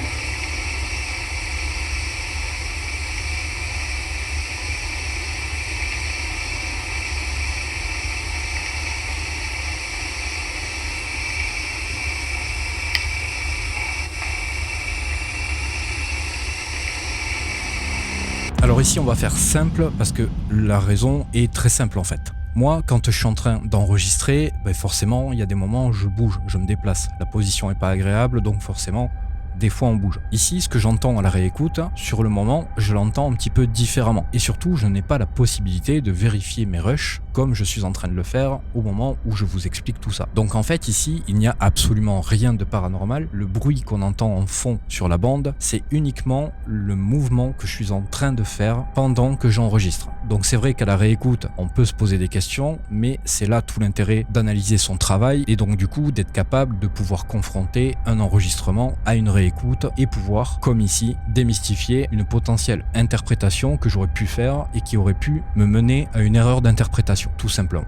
Alors ici, on va faire simple parce que la raison est très simple en fait. Moi, quand je suis en train d'enregistrer, forcément, il y a des moments où je bouge, je me déplace. La position n'est pas agréable, donc forcément, des fois on bouge. Ici, ce que j'entends à la réécoute, sur le moment, je l'entends un petit peu différemment. Et surtout, je n'ai pas la possibilité de vérifier mes rushs comme je suis en train de le faire au moment où je vous explique tout ça. Donc en fait, ici, il n'y a absolument rien de paranormal. Le bruit qu'on entend en fond sur la bande, c'est uniquement le mouvement que je suis en train de faire pendant que j'enregistre. Donc c'est vrai qu'à la réécoute, on peut se poser des questions, mais c'est là tout l'intérêt d'analyser son travail et donc du coup d'être capable de pouvoir confronter un enregistrement à une réécoute et pouvoir, comme ici, démystifier une potentielle interprétation que j'aurais pu faire et qui aurait pu me mener à une erreur d'interprétation, tout simplement.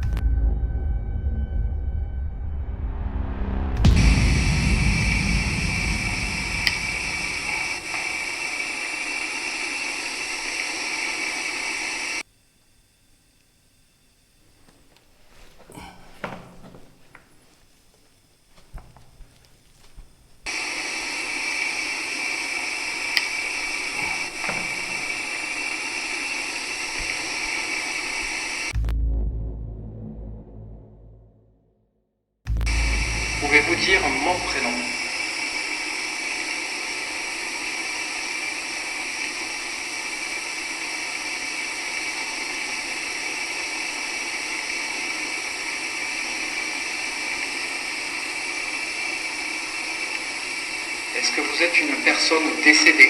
Pouvez-vous dire mon prénom? Est-ce que vous êtes une personne décédée?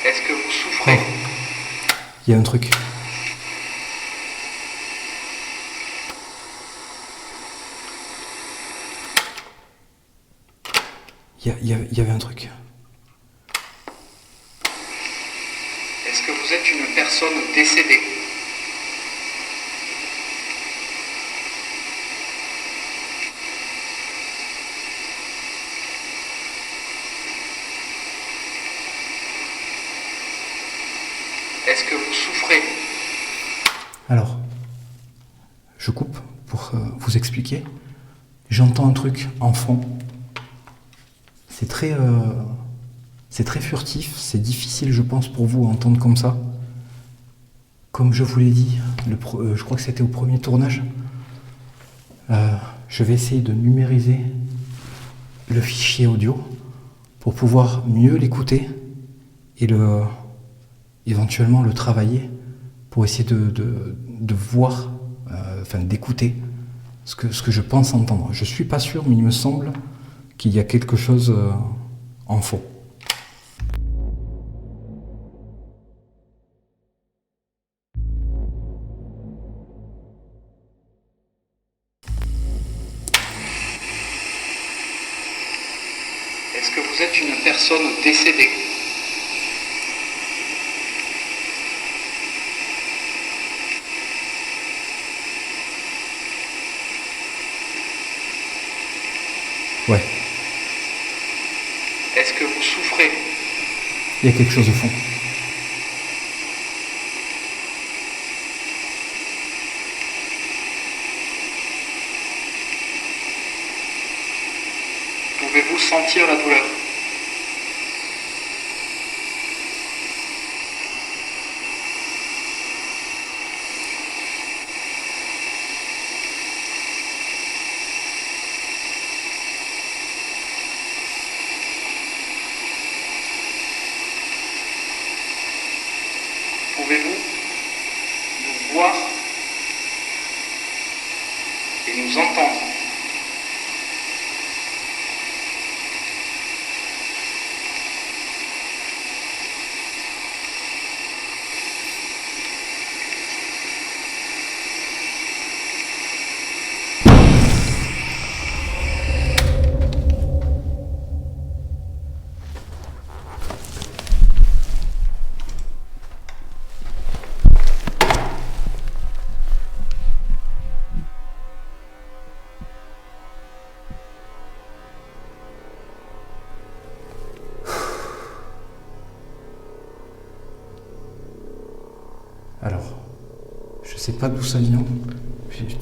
Est-ce que vous souffrez? Il y a un truc. Il y avait un truc. Est-ce que vous êtes une personne décédée? Est-ce que vous souffrez? Alors, je coupe pour vous expliquer. J'entends un truc en fond. C'est très furtif, c'est difficile, je pense, pour vous à entendre comme ça. Comme je vous l'ai dit, je crois que c'était au premier tournage. Je vais essayer de numériser le fichier audio pour pouvoir mieux l'écouter et éventuellement le travailler pour essayer de voir, d'écouter ce que je pense entendre. Je suis pas sûr, mais il me semble qu'il y a quelque chose en fond. Est-ce que vous êtes une personne décédée? Ouais, Est-ce que vous souffrez? il y a quelque chose au fond. Pouvez-vous sentir la douleur? Pouvez-vous nous voir et nous entendre? Alors, je sais pas d'où ça vient.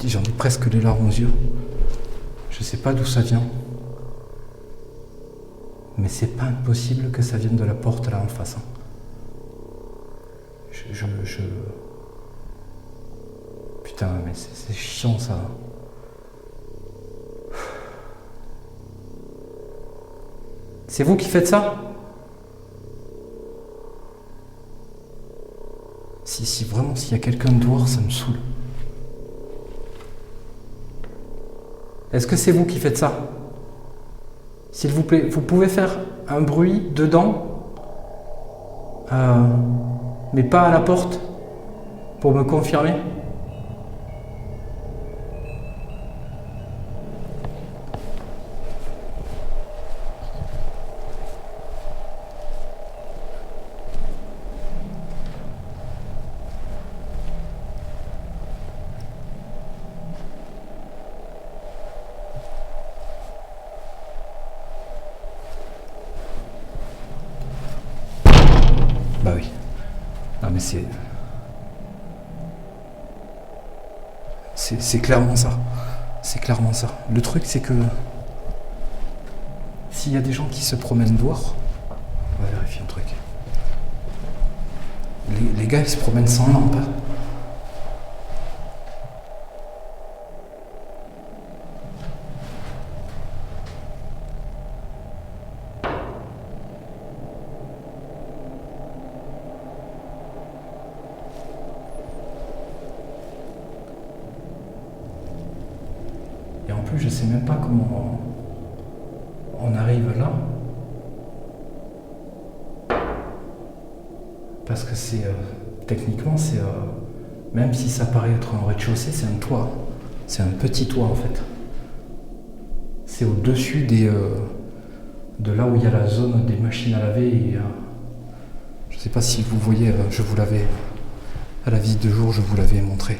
J'en ai presque les larmes aux yeux. Je sais pas d'où ça vient. Mais c'est pas impossible que ça vienne de la porte là en face. Hein. Putain, mais c'est chiant ça. C'est vous qui faites ça? Si vraiment, s'il y a quelqu'un dehors, ça me saoule. Est-ce que c'est vous qui faites ça? S'il vous plaît, vous pouvez faire un bruit dedans, mais pas à la porte, pour me confirmer? Bah oui. Non mais c'est clairement ça. C'est clairement ça. Le truc c'est que s'il y a des gens qui se promènent dehors, on va vérifier un truc. Les gars, ils se promènent sans lampe. Hein. Et en plus, je sais même pas comment on arrive là. Parce que c'est techniquement, c'est même si ça paraît être un rez-de-chaussée, c'est un toit. C'est un petit toit en fait. C'est au-dessus de là où il y a la zone des machines à laver. Et, je sais pas si vous voyez, je vous l'avais à la visite de jour, je vous l'avais montré.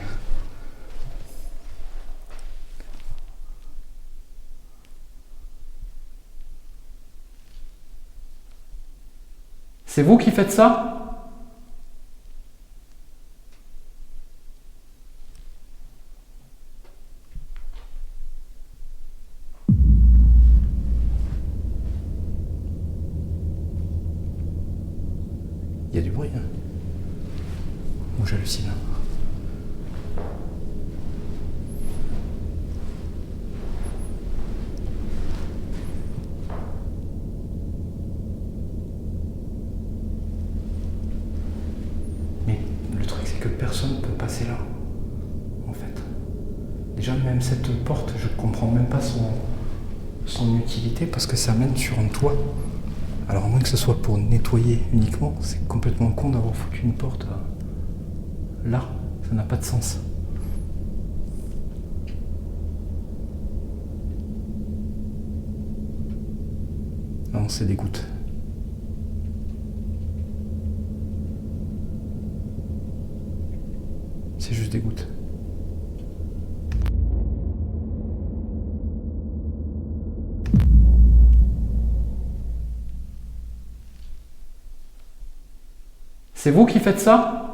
C'est vous qui faites ça ? Il y a du bruit, hein. Ou j'hallucine. Mais le truc, c'est que personne ne peut passer là, en fait. Déjà, même cette porte, je comprends même pas son utilité parce que ça mène sur un toit. Alors à moins que ce soit pour nettoyer uniquement, c'est complètement con d'avoir foutu une porte là, ça n'a pas de sens. Non, c'est des gouttes. C'est juste des gouttes. C'est vous qui faites ça ?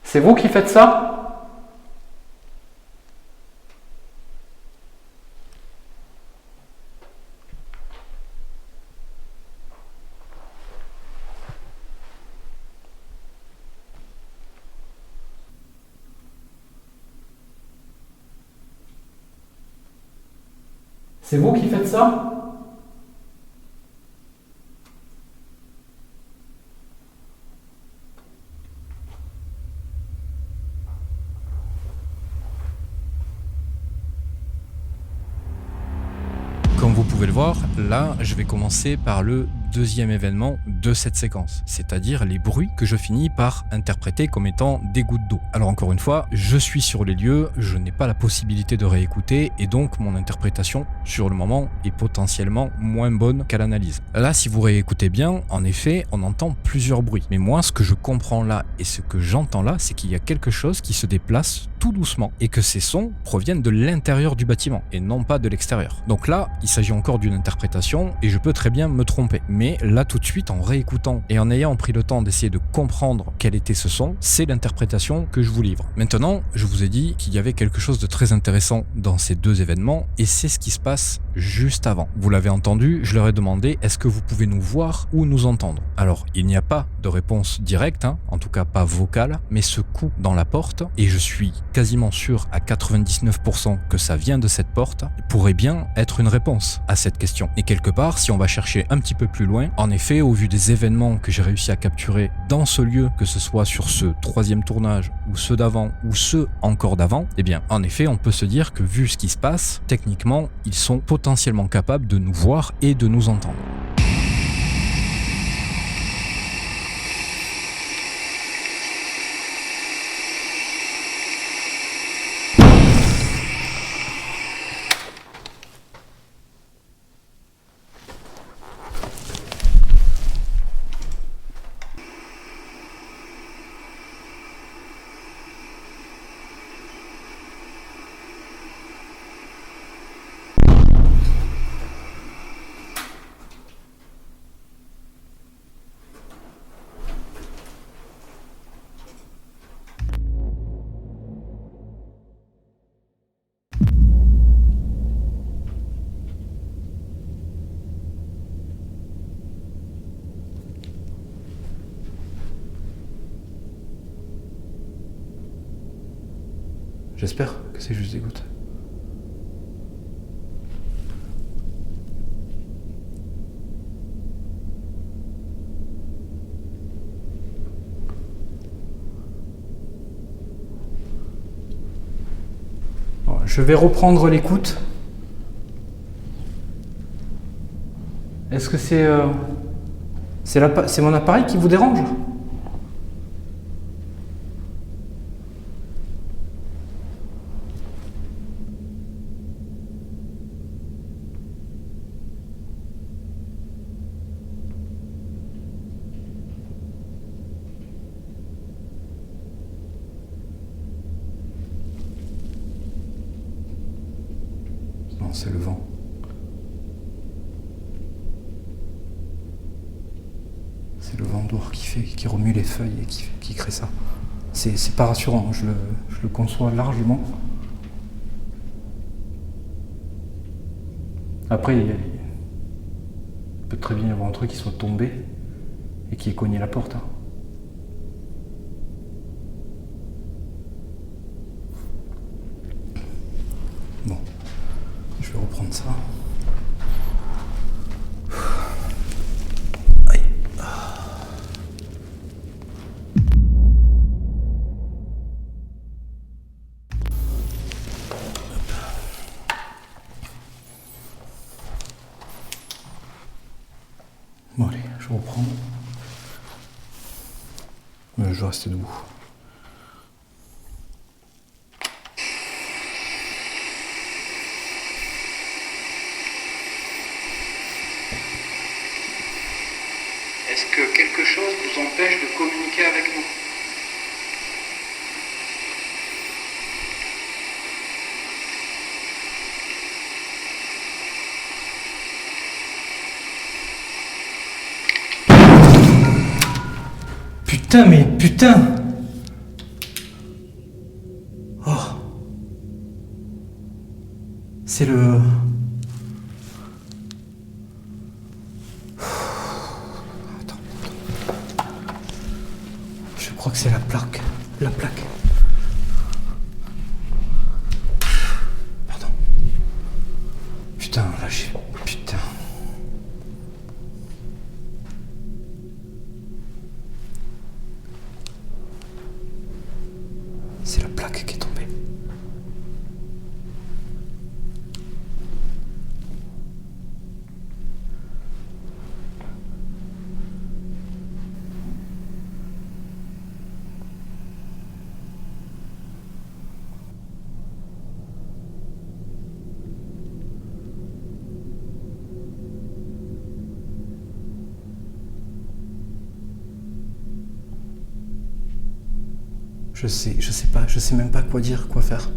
C'est vous qui faites ça ? C'est vous qui faites ça ? Comme vous pouvez le voir, là, je vais commencer par le deuxième événement de cette séquence, c'est-à-dire les bruits que je finis par interpréter comme étant des gouttes d'eau. Alors encore une fois, je suis sur les lieux, je n'ai pas la possibilité de réécouter et donc mon interprétation sur le moment est potentiellement moins bonne qu'à l'analyse. Là, si vous réécoutez bien, en effet, on entend plusieurs bruits. Mais moi, ce que je comprends là et ce que j'entends là, c'est qu'il y a quelque chose qui se déplace tout doucement et que ces sons proviennent de l'intérieur du bâtiment et non pas de l'extérieur. Donc là, il s'agit encore d'une interprétation et je peux très bien me tromper. Mais là, tout de suite, en réécoutant et en ayant pris le temps d'essayer de comprendre quel était ce son, c'est l'interprétation que je vous livre. Maintenant, je vous ai dit qu'il y avait quelque chose de très intéressant dans ces deux événements et c'est ce qui se passe juste avant. Vous l'avez entendu, je leur ai demandé est-ce que vous pouvez nous voir ou nous entendre. Alors, il n'y a pas de réponse directe, en tout cas pas vocale, mais ce coup dans la porte, et je suis quasiment sûr à 99% que ça vient de cette porte, pourrait bien être une réponse à cette question. Et quelque part, si on va chercher un petit peu plus loin, en effet, au vu des événements que j'ai réussi à capturer dans ce lieu, que ce soit sur ce troisième tournage, ou ceux d'avant, ou ceux encore d'avant, eh bien, en effet, on peut se dire que vu ce qui se passe, techniquement, ils sont potentiellement capables de nous voir et de nous entendre. J'espère que c'est juste des gouttes. Bon, je vais reprendre l'écoute. Est-ce que c'est mon appareil qui vous dérange? Non, c'est le vent. C'est le vent dehors qui remue les feuilles et qui crée ça. C'est pas rassurant, je le conçois largement. Après, il peut très bien y avoir un truc qui soit tombé et qui ait cogné la porte. Hein. Bon, je vais reprendre ça. Bon allez, je reprends. Je vais rester debout. Est-ce que quelque chose vous empêche de communiquer avec nous? Putain, mais putain! Oh! C'est le... Attends. Je crois que c'est la plaque. La plaque. Pardon. Putain, là j'ai... Putain. C'est la plaque qui est tombée. Je sais même pas quoi dire, quoi faire.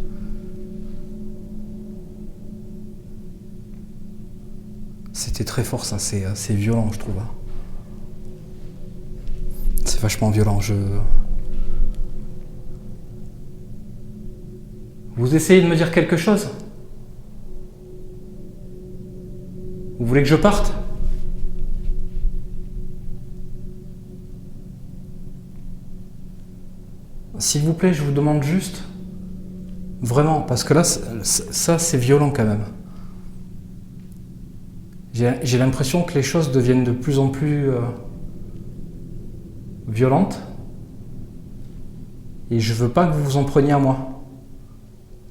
C'était très fort ça, c'est violent je trouve. C'est vachement violent, Vous essayez de me dire quelque chose? Vous voulez que je parte? S'il vous plaît, je vous demande juste, vraiment, parce que là, ça c'est violent quand même. J'ai l'impression que les choses deviennent de plus en plus violentes, et je veux pas que vous vous en preniez à moi.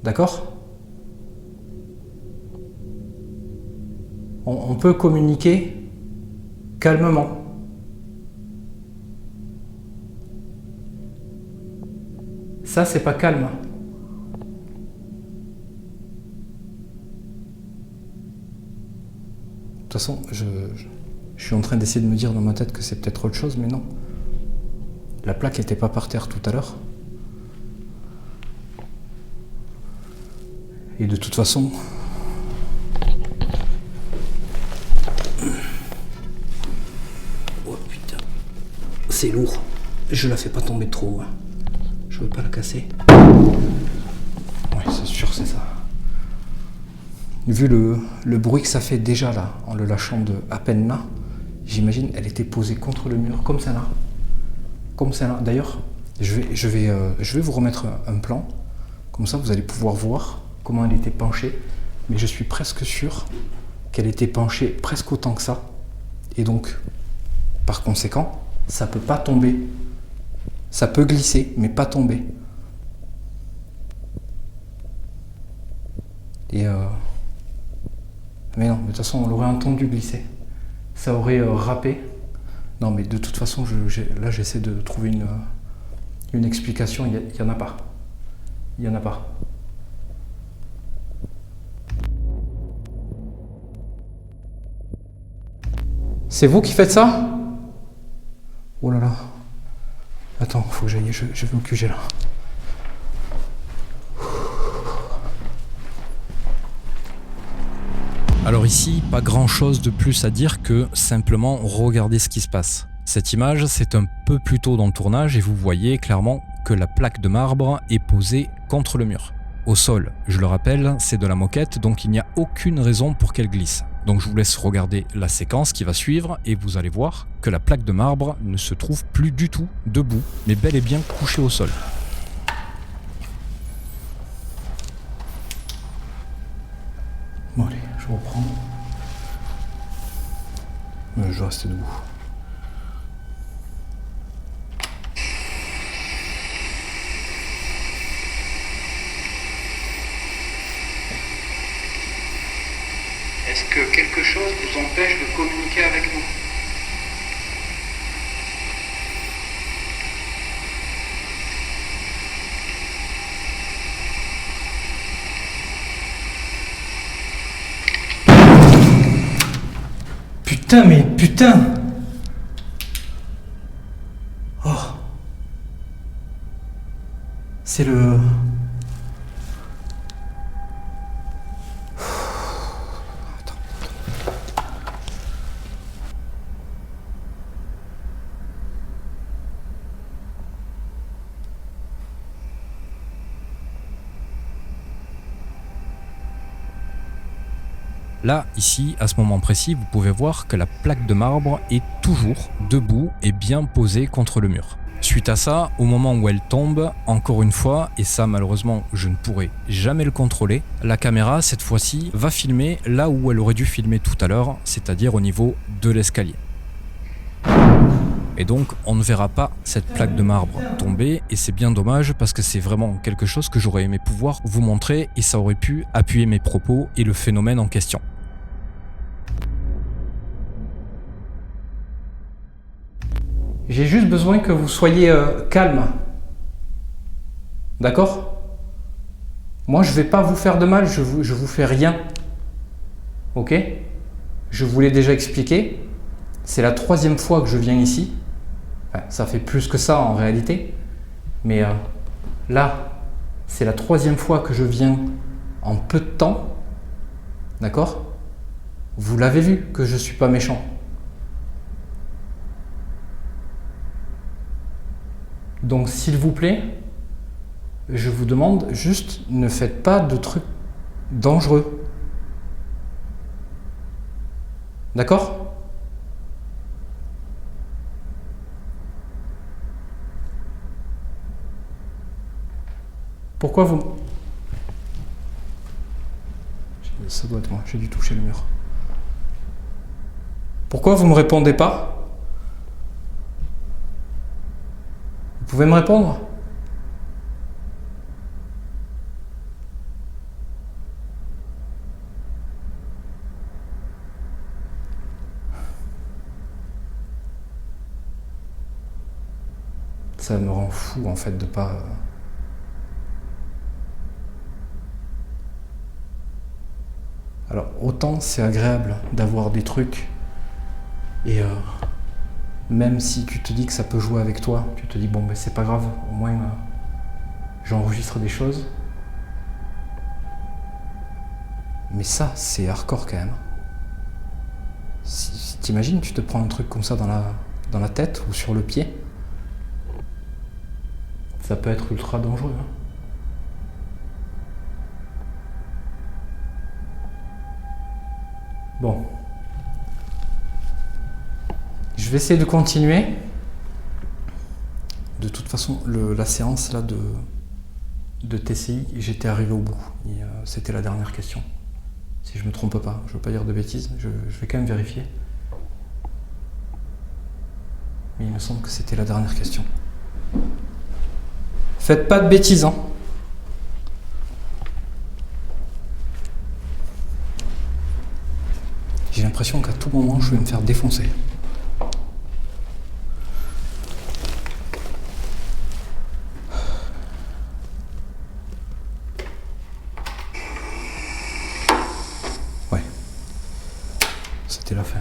D'accord? On peut communiquer calmement. Ça, c'est pas calme. De toute façon, je suis en train d'essayer de me dire dans ma tête que c'est peut-être autre chose, mais non. La plaque n'était pas par terre tout à l'heure. Et de toute façon... Oh putain, c'est lourd. Je la fais pas tomber trop. Hein. Je veux pas la casser. Ouais, c'est sûr, c'est ça. Vu le bruit que ça fait déjà là, en le lâchant de à peine là, j'imagine elle était posée contre le mur, comme ça là. Comme ça là. D'ailleurs, je vais vous remettre un plan Comme ça, vous allez pouvoir voir comment elle était penchée. Mais je suis presque sûr qu'elle était penchée presque autant que ça. Et donc, par conséquent, ça peut pas tomber. Ça peut glisser, mais pas tomber. Et mais non, de toute façon, on l'aurait entendu glisser. Ça aurait râpé. Non, mais de toute façon, là, j'essaie de trouver une explication. Il n'y en a pas. Il n'y en a pas. C'est vous qui faites ça? Oh là là. Attends, faut que j'aille. Je vais au QG là. Alors ici, pas grand chose de plus à dire que simplement regarder ce qui se passe. Cette image, c'est un peu plus tôt dans le tournage et vous voyez clairement que la plaque de marbre est posée contre le mur. Au sol, je le rappelle, c'est de la moquette, donc il n'y a aucune raison pour qu'elle glisse. Donc je vous laisse regarder la séquence qui va suivre et vous allez voir que la plaque de marbre ne se trouve plus du tout debout, mais bel et bien couchée au sol. Bon allez, je reprends. Je dois rester debout. Est-ce que quelque chose vous empêche de communiquer avec nous? Putain, mais putain! Oh! C'est le... Là, ici, à ce moment précis, vous pouvez voir que la plaque de marbre est toujours debout et bien posée contre le mur. Suite à ça, au moment où elle tombe, encore une fois, et ça malheureusement je ne pourrai jamais le contrôler, la caméra cette fois-ci va filmer là où elle aurait dû filmer tout à l'heure, c'est-à-dire au niveau de l'escalier. Et donc on ne verra pas cette plaque de marbre tomber et c'est bien dommage parce que c'est vraiment quelque chose que j'aurais aimé pouvoir vous montrer et ça aurait pu appuyer mes propos et le phénomène en question. J'ai juste besoin que vous soyez calme. D'accord? Moi, je vais pas vous faire de mal, je vous fais rien. Ok? Je vous l'ai déjà expliqué. C'est la 3e fois que je viens ici. Enfin, ça fait plus que ça en réalité. Mais là, c'est la 3e fois que je viens en peu de temps. D'accord? Vous l'avez vu que je suis pas méchant. Donc s'il vous plaît, je vous demande juste, ne faites pas de trucs dangereux. D'accord? Pourquoi vous... Ça doit être moi, j'ai dû toucher le mur. Pourquoi vous me répondez pas? Vous pouvez me répondre? Ça me rend fou en fait de pas... Alors autant c'est agréable d'avoir des trucs et même si tu te dis que ça peut jouer avec toi, tu te dis bon ben c'est pas grave, au moins j'enregistre des choses. Mais ça c'est hardcore quand même. Si t'imagines, tu te prends un truc comme ça dans la tête ou sur le pied, ça peut être ultra dangereux. Hein. Bon. Je vais essayer de continuer. De toute façon, la séance là de TCI, j'étais arrivé au bout. Et c'était la dernière question. Si je me trompe pas, je veux pas dire de bêtises, je vais quand même vérifier. Mais il me semble que c'était la dernière question. Faites pas de bêtises, hein. J'ai l'impression qu'à tout moment, je vais me faire défoncer. Ouais. C'était la fin.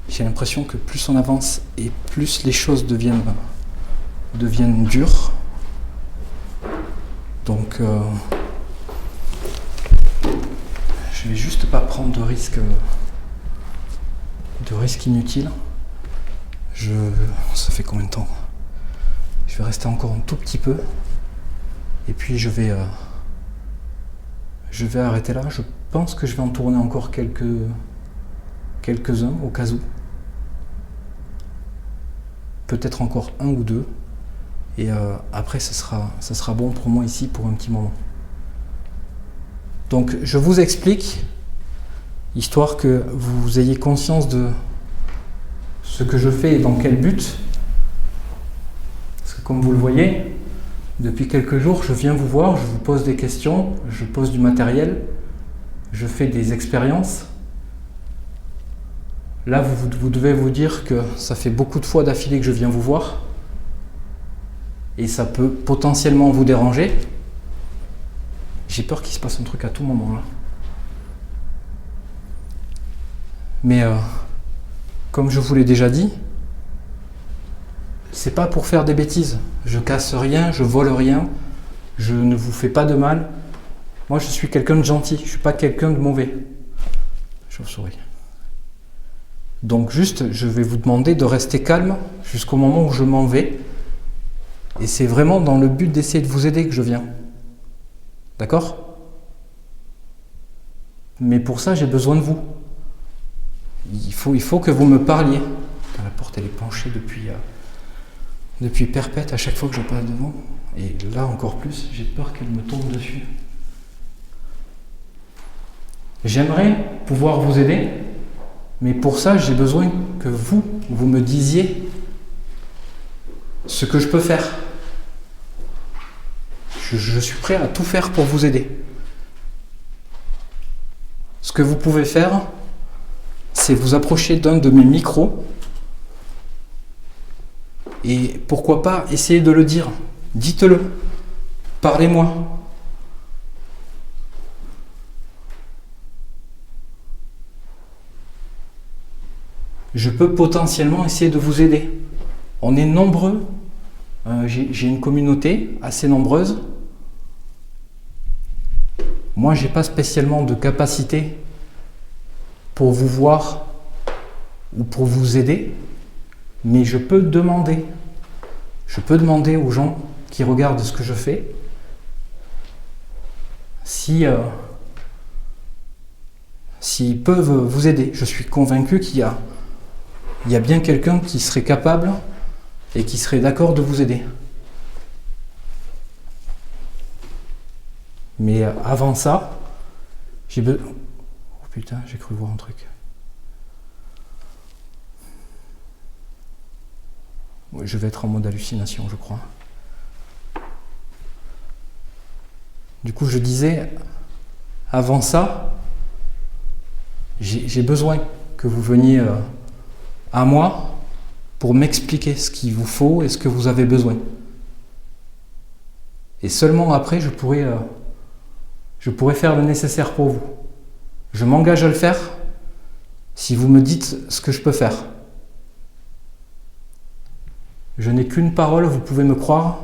J'ai l'impression que plus on avance et plus les choses deviennent dures. Donc... je vais juste pas prendre de risques inutiles. Ça fait combien de temps? Je vais rester encore un tout petit peu. Et puis je vais arrêter là. Je pense que je vais en tourner encore quelques-uns au cas où. Peut-être encore un ou deux. Et après, ça sera bon pour moi ici pour un petit moment. Donc je vous explique, histoire que vous ayez conscience de ce que je fais et dans quel but. Parce que comme vous le voyez, depuis quelques jours, je viens vous voir, je vous pose des questions, je pose du matériel, je fais des expériences. Là, vous devez vous dire que ça fait beaucoup de fois d'affilée que je viens vous voir. Et ça peut potentiellement vous déranger. J'ai peur qu'il se passe un truc à tout moment là. Mais comme je vous l'ai déjà dit, c'est pas pour faire des bêtises. Je casse rien, je vole rien, je ne vous fais pas de mal. Moi je suis quelqu'un de gentil, je suis pas quelqu'un de mauvais. Chauve-souris. Donc juste, je vais vous demander de rester calme jusqu'au moment où je m'en vais. Et c'est vraiment dans le but d'essayer de vous aider que je viens. D'accord? Mais pour ça, j'ai besoin de vous. Il faut que vous me parliez. La porte, elle est penchée depuis perpète à chaque fois que je passe devant. Et là, encore plus, j'ai peur qu'elle me tombe dessus. J'aimerais pouvoir vous aider, mais pour ça, j'ai besoin que vous me disiez ce que je peux faire. Je suis prêt à tout faire pour vous aider. Ce que vous pouvez faire, c'est vous approcher d'un de mes micros et pourquoi pas essayer de le dire. Dites-le. Parlez-moi. Je peux potentiellement essayer de vous aider. On est nombreux. J'ai une communauté assez nombreuse. Moi, j'ai pas spécialement de capacité pour vous voir ou pour vous aider, mais je peux demander. Je peux demander aux gens qui regardent ce que je fais s'ils peuvent vous aider. Je suis convaincu qu'il y a bien quelqu'un qui serait capable et qui serait d'accord de vous aider. Mais avant ça, j'ai besoin... Oh putain, j'ai cru voir un truc. Ouais, je vais être en mode hallucination, je crois. Du coup, je disais, avant ça, j'ai besoin que vous veniez à moi pour m'expliquer ce qu'il vous faut et ce que vous avez besoin. Et seulement après, je pourrais faire le nécessaire pour vous. Je m'engage à le faire si vous me dites ce que je peux faire. Je n'ai qu'une parole, vous pouvez me croire.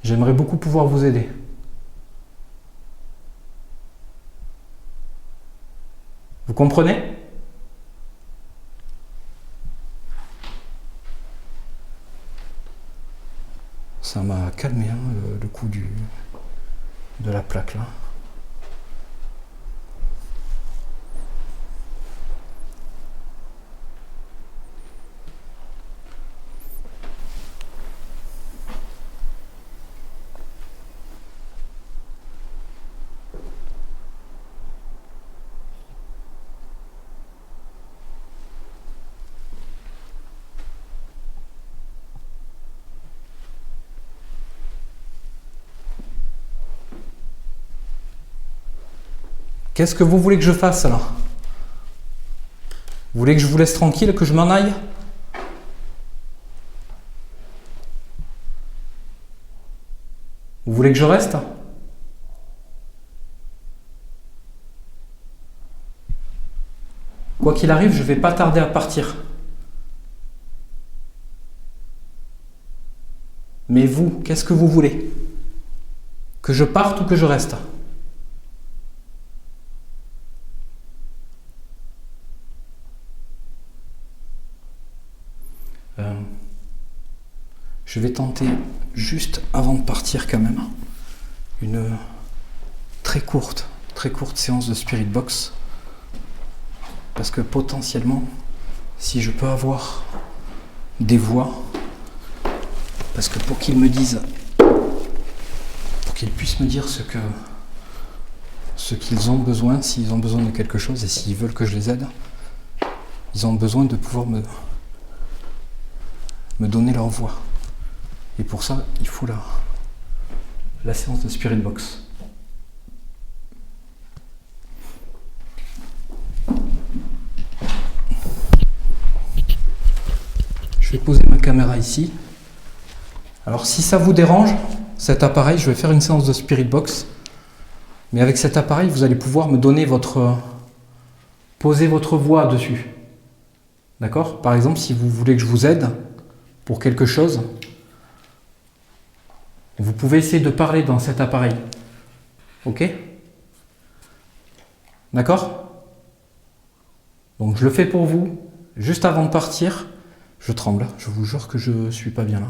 J'aimerais beaucoup pouvoir vous aider. Vous comprenez ? Ça m'a calmé hein, le coup de la plaque là. Qu'est-ce que vous voulez que je fasse là? Vous voulez que je vous laisse tranquille, que je m'en aille? Vous voulez que je reste? Quoi qu'il arrive, je ne vais pas tarder à partir. Mais vous, qu'est-ce que vous voulez? Que je parte ou que je reste? Je vais tenter, juste avant de partir quand même, une très courte séance de Spirit Box. Parce que potentiellement, si je peux avoir des voix, parce que pour qu'ils me disent, pour qu'ils puissent me dire ce qu'ils ont besoin, s'ils ont besoin de quelque chose et s'ils veulent que je les aide, ils ont besoin de pouvoir me donner leur voix. Et pour ça, il faut la séance de Spirit Box. Je vais poser ma caméra ici. Alors si ça vous dérange, cet appareil, je vais faire une séance de Spirit Box. Mais avec cet appareil, vous allez pouvoir me donner poser votre voix dessus. D'accord? Par exemple, si vous voulez que je vous aide pour quelque chose, vous pouvez essayer de parler dans cet appareil. Ok? D'accord? Donc je le fais pour vous. Juste avant de partir, je tremble. Je vous jure que je ne suis pas bien là.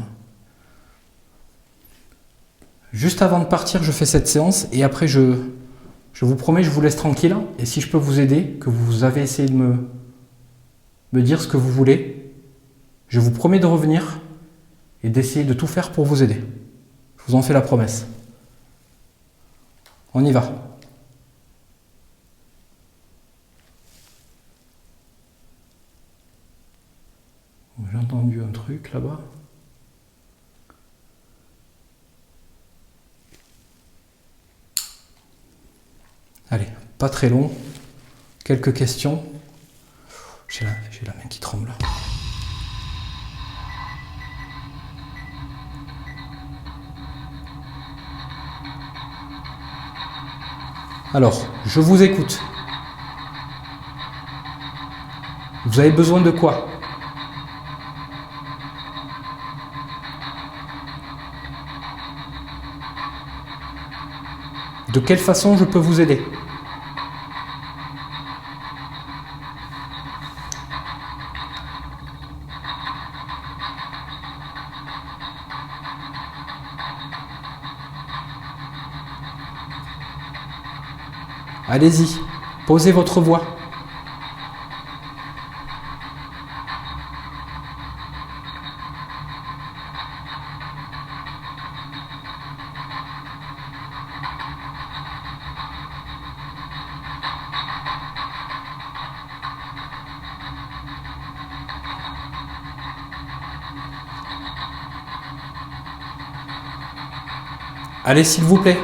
Juste avant de partir, je fais cette séance et après je vous promets, je vous laisse tranquille. Et si je peux vous aider, que vous avez essayé de me dire ce que vous voulez, je vous promets de revenir et d'essayer de tout faire pour vous aider. Je vous en fais la promesse. On y va. J'ai entendu un truc là-bas. Allez, pas très long. Quelques questions. J'ai la main qui tremble. Alors, je vous écoute. Vous avez besoin de quoi? De quelle façon je peux vous aider? Allez-y, posez votre voix. Allez, s'il vous plaît.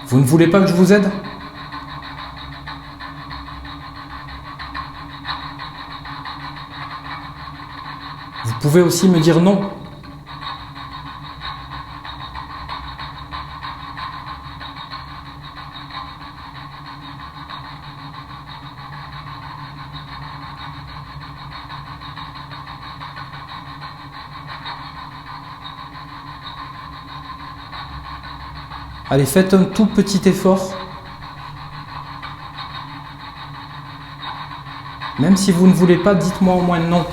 Vous ne voulez pas que je vous aide? Vous pouvez aussi me dire non. Allez, faites un tout petit effort. Même si vous ne voulez pas, dites-moi au moins non.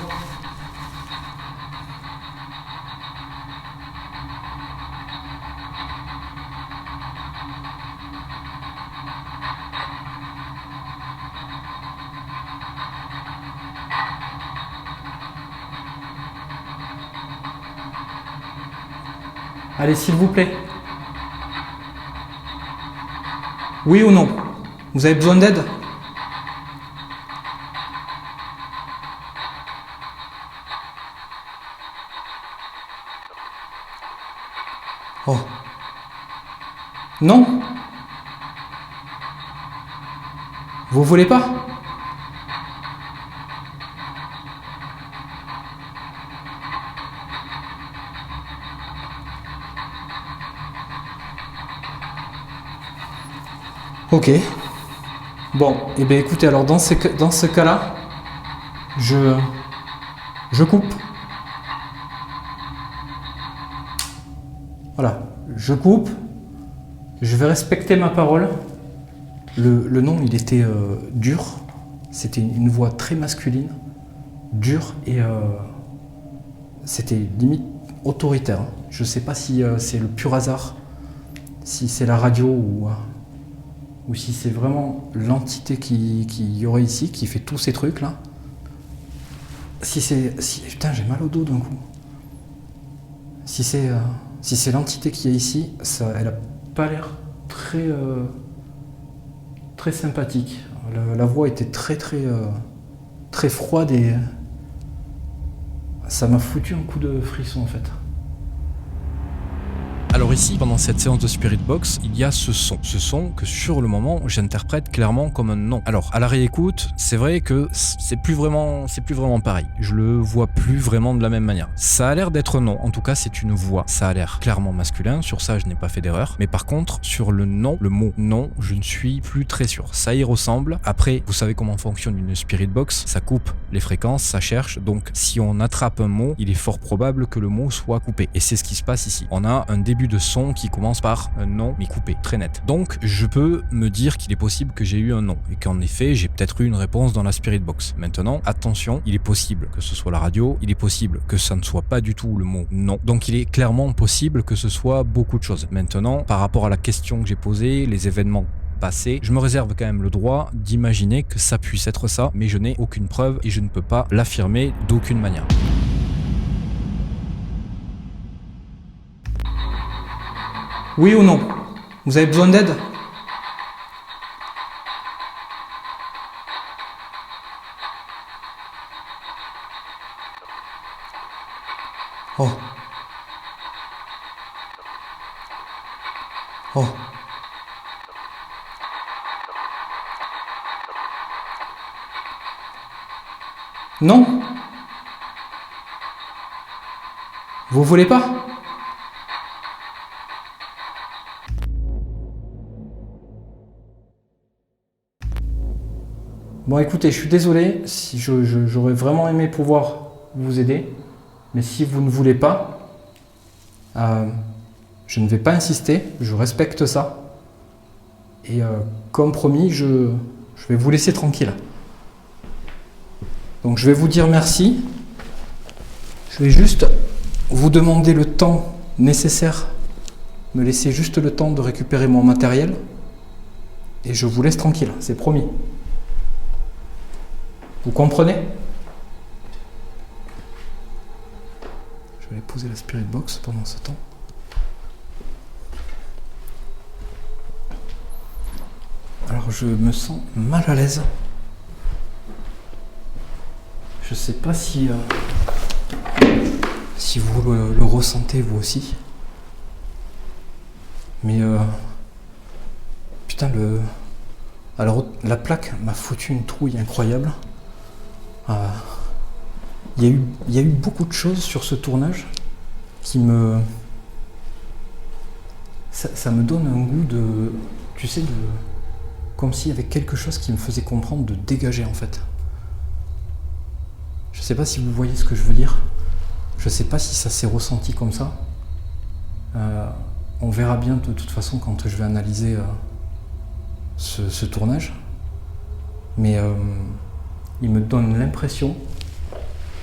Allez, s'il vous plaît. Oui ou non? Vous avez besoin d'aide? Oh, Non? Vous voulez pas? Ok. Bon, et bien écoutez, alors dans ce cas-là, je coupe. Voilà, je coupe. Je vais respecter ma parole. Le nom, il était dur. C'était une voix très masculine, dure et c'était limite autoritaire. Je sais pas si c'est le pur hasard, si c'est la radio ou si c'est vraiment l'entité qui y aurait ici, qui fait tous ces trucs là. Putain, j'ai mal au dos d'un coup. Si c'est l'entité qui est ici, elle a pas l'air très sympathique. La voix était très froide et ça m'a foutu un coup de frisson en fait. Alors ici, pendant cette séance de Spirit Box, il y a ce son que sur le moment, j'interprète clairement comme un non. Alors, à la réécoute, c'est vrai que c'est plus vraiment pareil. Je le vois plus vraiment de la même manière. Ça a l'air d'être non, en tout cas c'est une voix. Ça a l'air clairement masculin, sur ça je n'ai pas fait d'erreur. Mais par contre, sur le non, le mot non, je ne suis plus très sûr. Ça y ressemble. Après, vous savez comment fonctionne une Spirit Box, ça coupe les fréquences, ça cherche. Donc, si on attrape un mot, il est fort probable que le mot soit coupé. Et c'est ce qui se passe ici. On a un début de son qui commence par un non mais coupé, très net. Donc je peux me dire qu'il est possible que j'ai eu un non et qu'en effet j'ai peut-être eu une réponse dans la Spirit Box. Maintenant, attention, il est possible que ce soit la radio, il est possible que ça ne soit pas du tout le mot non. Donc il est clairement possible que ce soit beaucoup de choses. Maintenant, par rapport à la question que j'ai posée, les événements passés, je me réserve quand même le droit d'imaginer que ça puisse être ça, mais je n'ai aucune preuve et je ne peux pas l'affirmer d'aucune manière. Oui ou non? Vous avez besoin d'aide? Oh. Oh. Non? Vous voulez pas? Bon écoutez, je suis désolé, si j'aurais vraiment aimé pouvoir vous aider, mais si vous ne voulez pas, je ne vais pas insister, je respecte ça. Et comme promis, je vais vous laisser tranquille. Donc je vais vous dire merci. Je vais juste vous demander le temps nécessaire, me laisser juste le temps de récupérer mon matériel. Et je vous laisse tranquille, c'est promis. Vous comprenez? Je vais aller poser la Spirit Box pendant ce temps. Alors je me sens mal à l'aise. Je sais pas si vous le ressentez vous aussi. Mais putain alors la plaque m'a foutu une trouille incroyable. Il y a eu beaucoup de choses sur ce tournage qui ça me donne un goût de, tu sais, comme s'il y avait quelque chose qui me faisait comprendre de dégager en fait. Je sais pas si vous voyez ce que je veux dire. Je sais pas si ça s'est ressenti comme ça. On verra bien de toute façon quand je vais analyser ce tournage. Mais il me donne l'impression,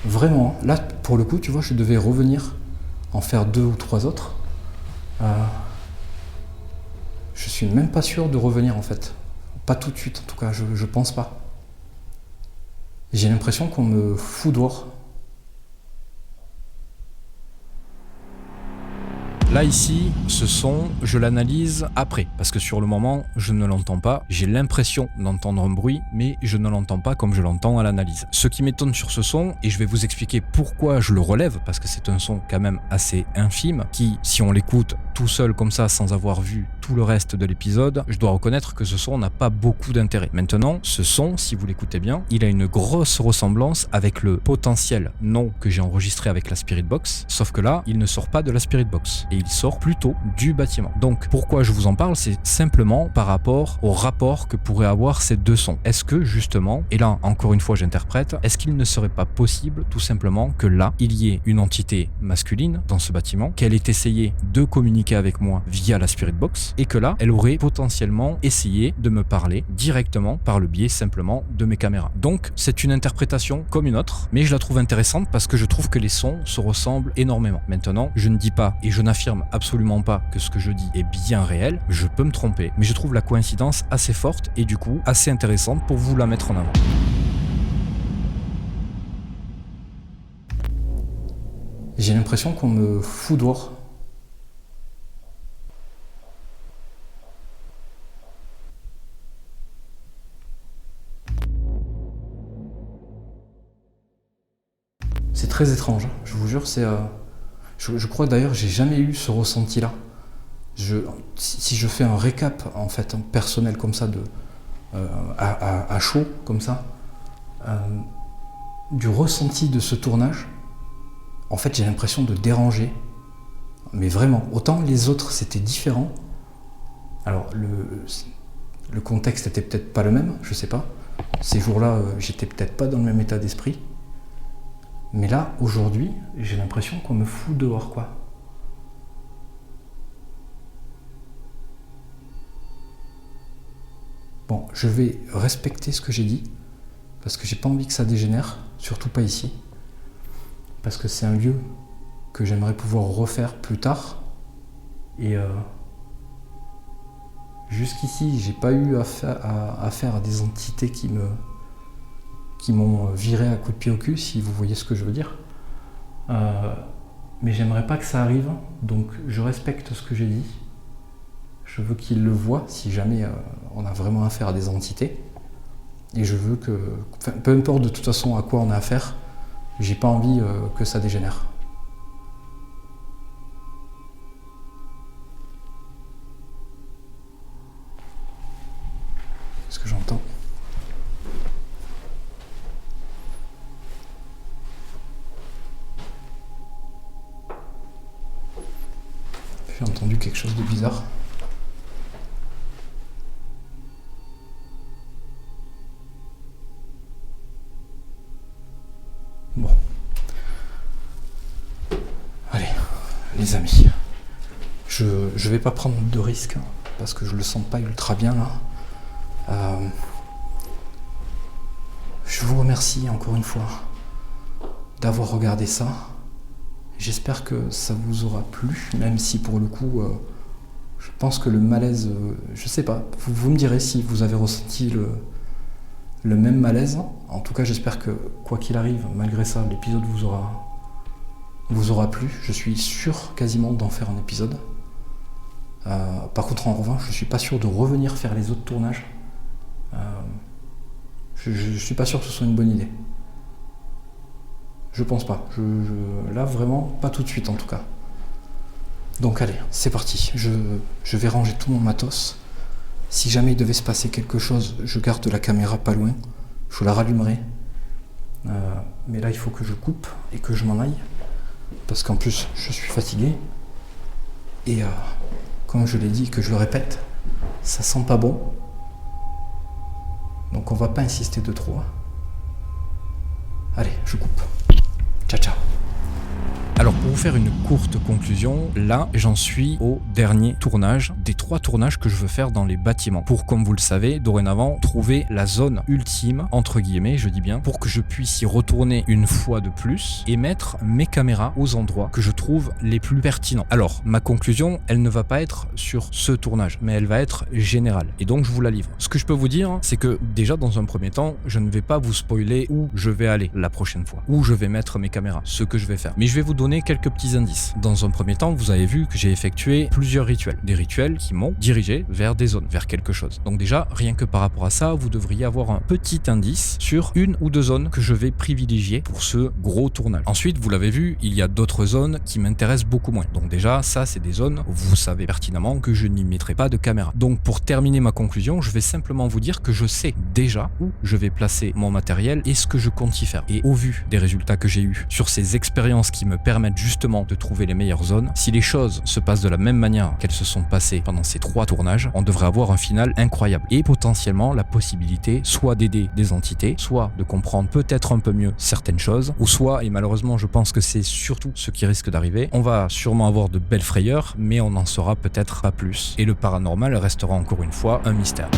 vraiment, là pour le coup, tu vois, je devais revenir en faire 2 ou 3 autres. Je suis même pas sûr de revenir en fait. Pas tout de suite en tout cas, je pense pas. J'ai l'impression qu'on me fout dehors. Là ici, ce son, je l'analyse après, parce que sur le moment, je ne l'entends pas. J'ai l'impression d'entendre un bruit, mais je ne l'entends pas comme je l'entends à l'analyse. Ce qui m'étonne sur ce son, et je vais vous expliquer pourquoi je le relève, parce que c'est un son quand même assez infime, qui, si on l'écoute tout seul comme ça, sans avoir vu tout le reste de l'épisode, je dois reconnaître que ce son n'a pas beaucoup d'intérêt. Maintenant, ce son, si vous l'écoutez bien, il a une grosse ressemblance avec le potentiel nom que j'ai enregistré avec la Spirit Box, sauf que là, il ne sort pas de la Spirit Box, et il sort plutôt du bâtiment. Donc, pourquoi je vous en parle, c'est simplement par rapport au rapport que pourraient avoir ces deux sons. Est-ce que, justement, et là, encore une fois, j'interprète, est-ce qu'il ne serait pas possible, tout simplement, que là, il y ait une entité masculine dans ce bâtiment, qu'elle ait essayé de communiquer avec moi via la Spirit Box, et que là, elle aurait potentiellement essayé de me parler directement par le biais simplement de mes caméras. Donc, c'est une interprétation comme une autre, mais je la trouve intéressante parce que je trouve que les sons se ressemblent énormément. Maintenant, je ne dis pas et je n'affirme absolument pas que ce que je dis est bien réel, je peux me tromper, mais je trouve la coïncidence assez forte et du coup assez intéressante pour vous la mettre en avant. J'ai l'impression qu'on me fout dehors. C'est très étrange, je vous jure, je crois d'ailleurs j'ai jamais eu ce ressenti-là. Si je fais un récap en fait personnel comme ça, à chaud comme ça, du ressenti de ce tournage, en fait j'ai l'impression de déranger, mais vraiment. Autant les autres c'était différent, alors le contexte était peut-être pas le même, je sais pas, ces jours-là j'étais peut-être pas dans le même état d'esprit, mais là aujourd'hui j'ai l'impression qu'on me fout dehors quoi. Bon, je vais respecter ce que j'ai dit, parce que j'ai pas envie que ça dégénère, surtout pas ici. Parce que c'est un lieu que j'aimerais pouvoir refaire plus tard. Et jusqu'ici, j'ai pas eu affaire à des entités qui m'ont viré à coups de pied au cul, si vous voyez ce que je veux dire. Mais j'aimerais pas que ça arrive, donc je respecte ce que j'ai dit. Je veux qu'ils le voient si jamais on a vraiment affaire à des entités. Et je veux que, peu importe de toute façon à quoi on a affaire, j'ai pas envie que ça dégénère. Qu'est-ce que j'entends ? J'ai entendu quelque chose de bizarre. Bon. Allez, les amis. Je vais pas prendre de risques, hein, parce que je le sens pas ultra bien là. Je vous remercie encore une fois d'avoir regardé ça. J'espère que ça vous aura plu, même si pour le coup, je pense que le malaise, je sais pas, vous me direz si vous avez ressenti le même malaise. En tout cas, j'espère que, quoi qu'il arrive, malgré ça, l'épisode vous aura plu. Je suis sûr quasiment d'en faire un épisode. Par contre, en revanche, je suis pas sûr de revenir faire les autres tournages. Je suis pas sûr que ce soit une bonne idée. Je pense pas. Là, vraiment, pas tout de suite en tout cas. Donc allez, c'est parti. Je vais ranger tout mon matos. Si jamais il devait se passer quelque chose, je garde la caméra pas loin. Je la rallumerai. Mais là, il faut que je coupe et que je m'en aille. Parce qu'en plus, je suis fatigué. Et comme je l'ai dit et que je le répète, ça sent pas bon. Donc on va pas insister de trop. Allez, je coupe. Ciao, ciao. Alors pour vous faire une courte conclusion, là j'en suis au dernier tournage des 3 tournages que je veux faire dans les bâtiments pour, comme vous le savez, dorénavant trouver la zone ultime, entre guillemets, je dis bien, pour que je puisse y retourner une fois de plus et mettre mes caméras aux endroits que je trouve les plus pertinents. Alors ma conclusion, elle ne va pas être sur ce tournage, mais elle va être générale et donc je vous la livre. Ce que je peux vous dire, c'est que déjà dans un premier temps, je ne vais pas vous spoiler où je vais aller la prochaine fois, où je vais mettre mes caméras, ce que je vais faire, mais je vais vous donner donner quelques petits indices. Dans un premier temps, vous avez vu que j'ai effectué plusieurs rituels. Des rituels qui m'ont dirigé vers des zones, vers quelque chose. Donc déjà, rien que par rapport à ça, vous devriez avoir un petit indice sur une ou deux zones que je vais privilégier pour ce gros tournage. Ensuite, vous l'avez vu, il y a d'autres zones qui m'intéressent beaucoup moins. Donc déjà, ça, c'est des zones où vous savez pertinemment que je n'y mettrai pas de caméra. Donc pour terminer ma conclusion, je vais simplement vous dire que je sais déjà où je vais placer mon matériel et ce que je compte y faire. Et au vu des résultats que j'ai eus sur ces expériences qui me permettent justement de trouver les meilleures zones, si les choses se passent de la même manière qu'elles se sont passées pendant ces 3 tournages, on devrait avoir un final incroyable et potentiellement la possibilité soit d'aider des entités, soit de comprendre peut-être un peu mieux certaines choses, ou soit, et malheureusement je pense que c'est surtout ce qui risque d'arriver, on va sûrement avoir de belles frayeurs, mais on n'en saura peut-être pas plus. Et le paranormal restera encore une fois un mystère.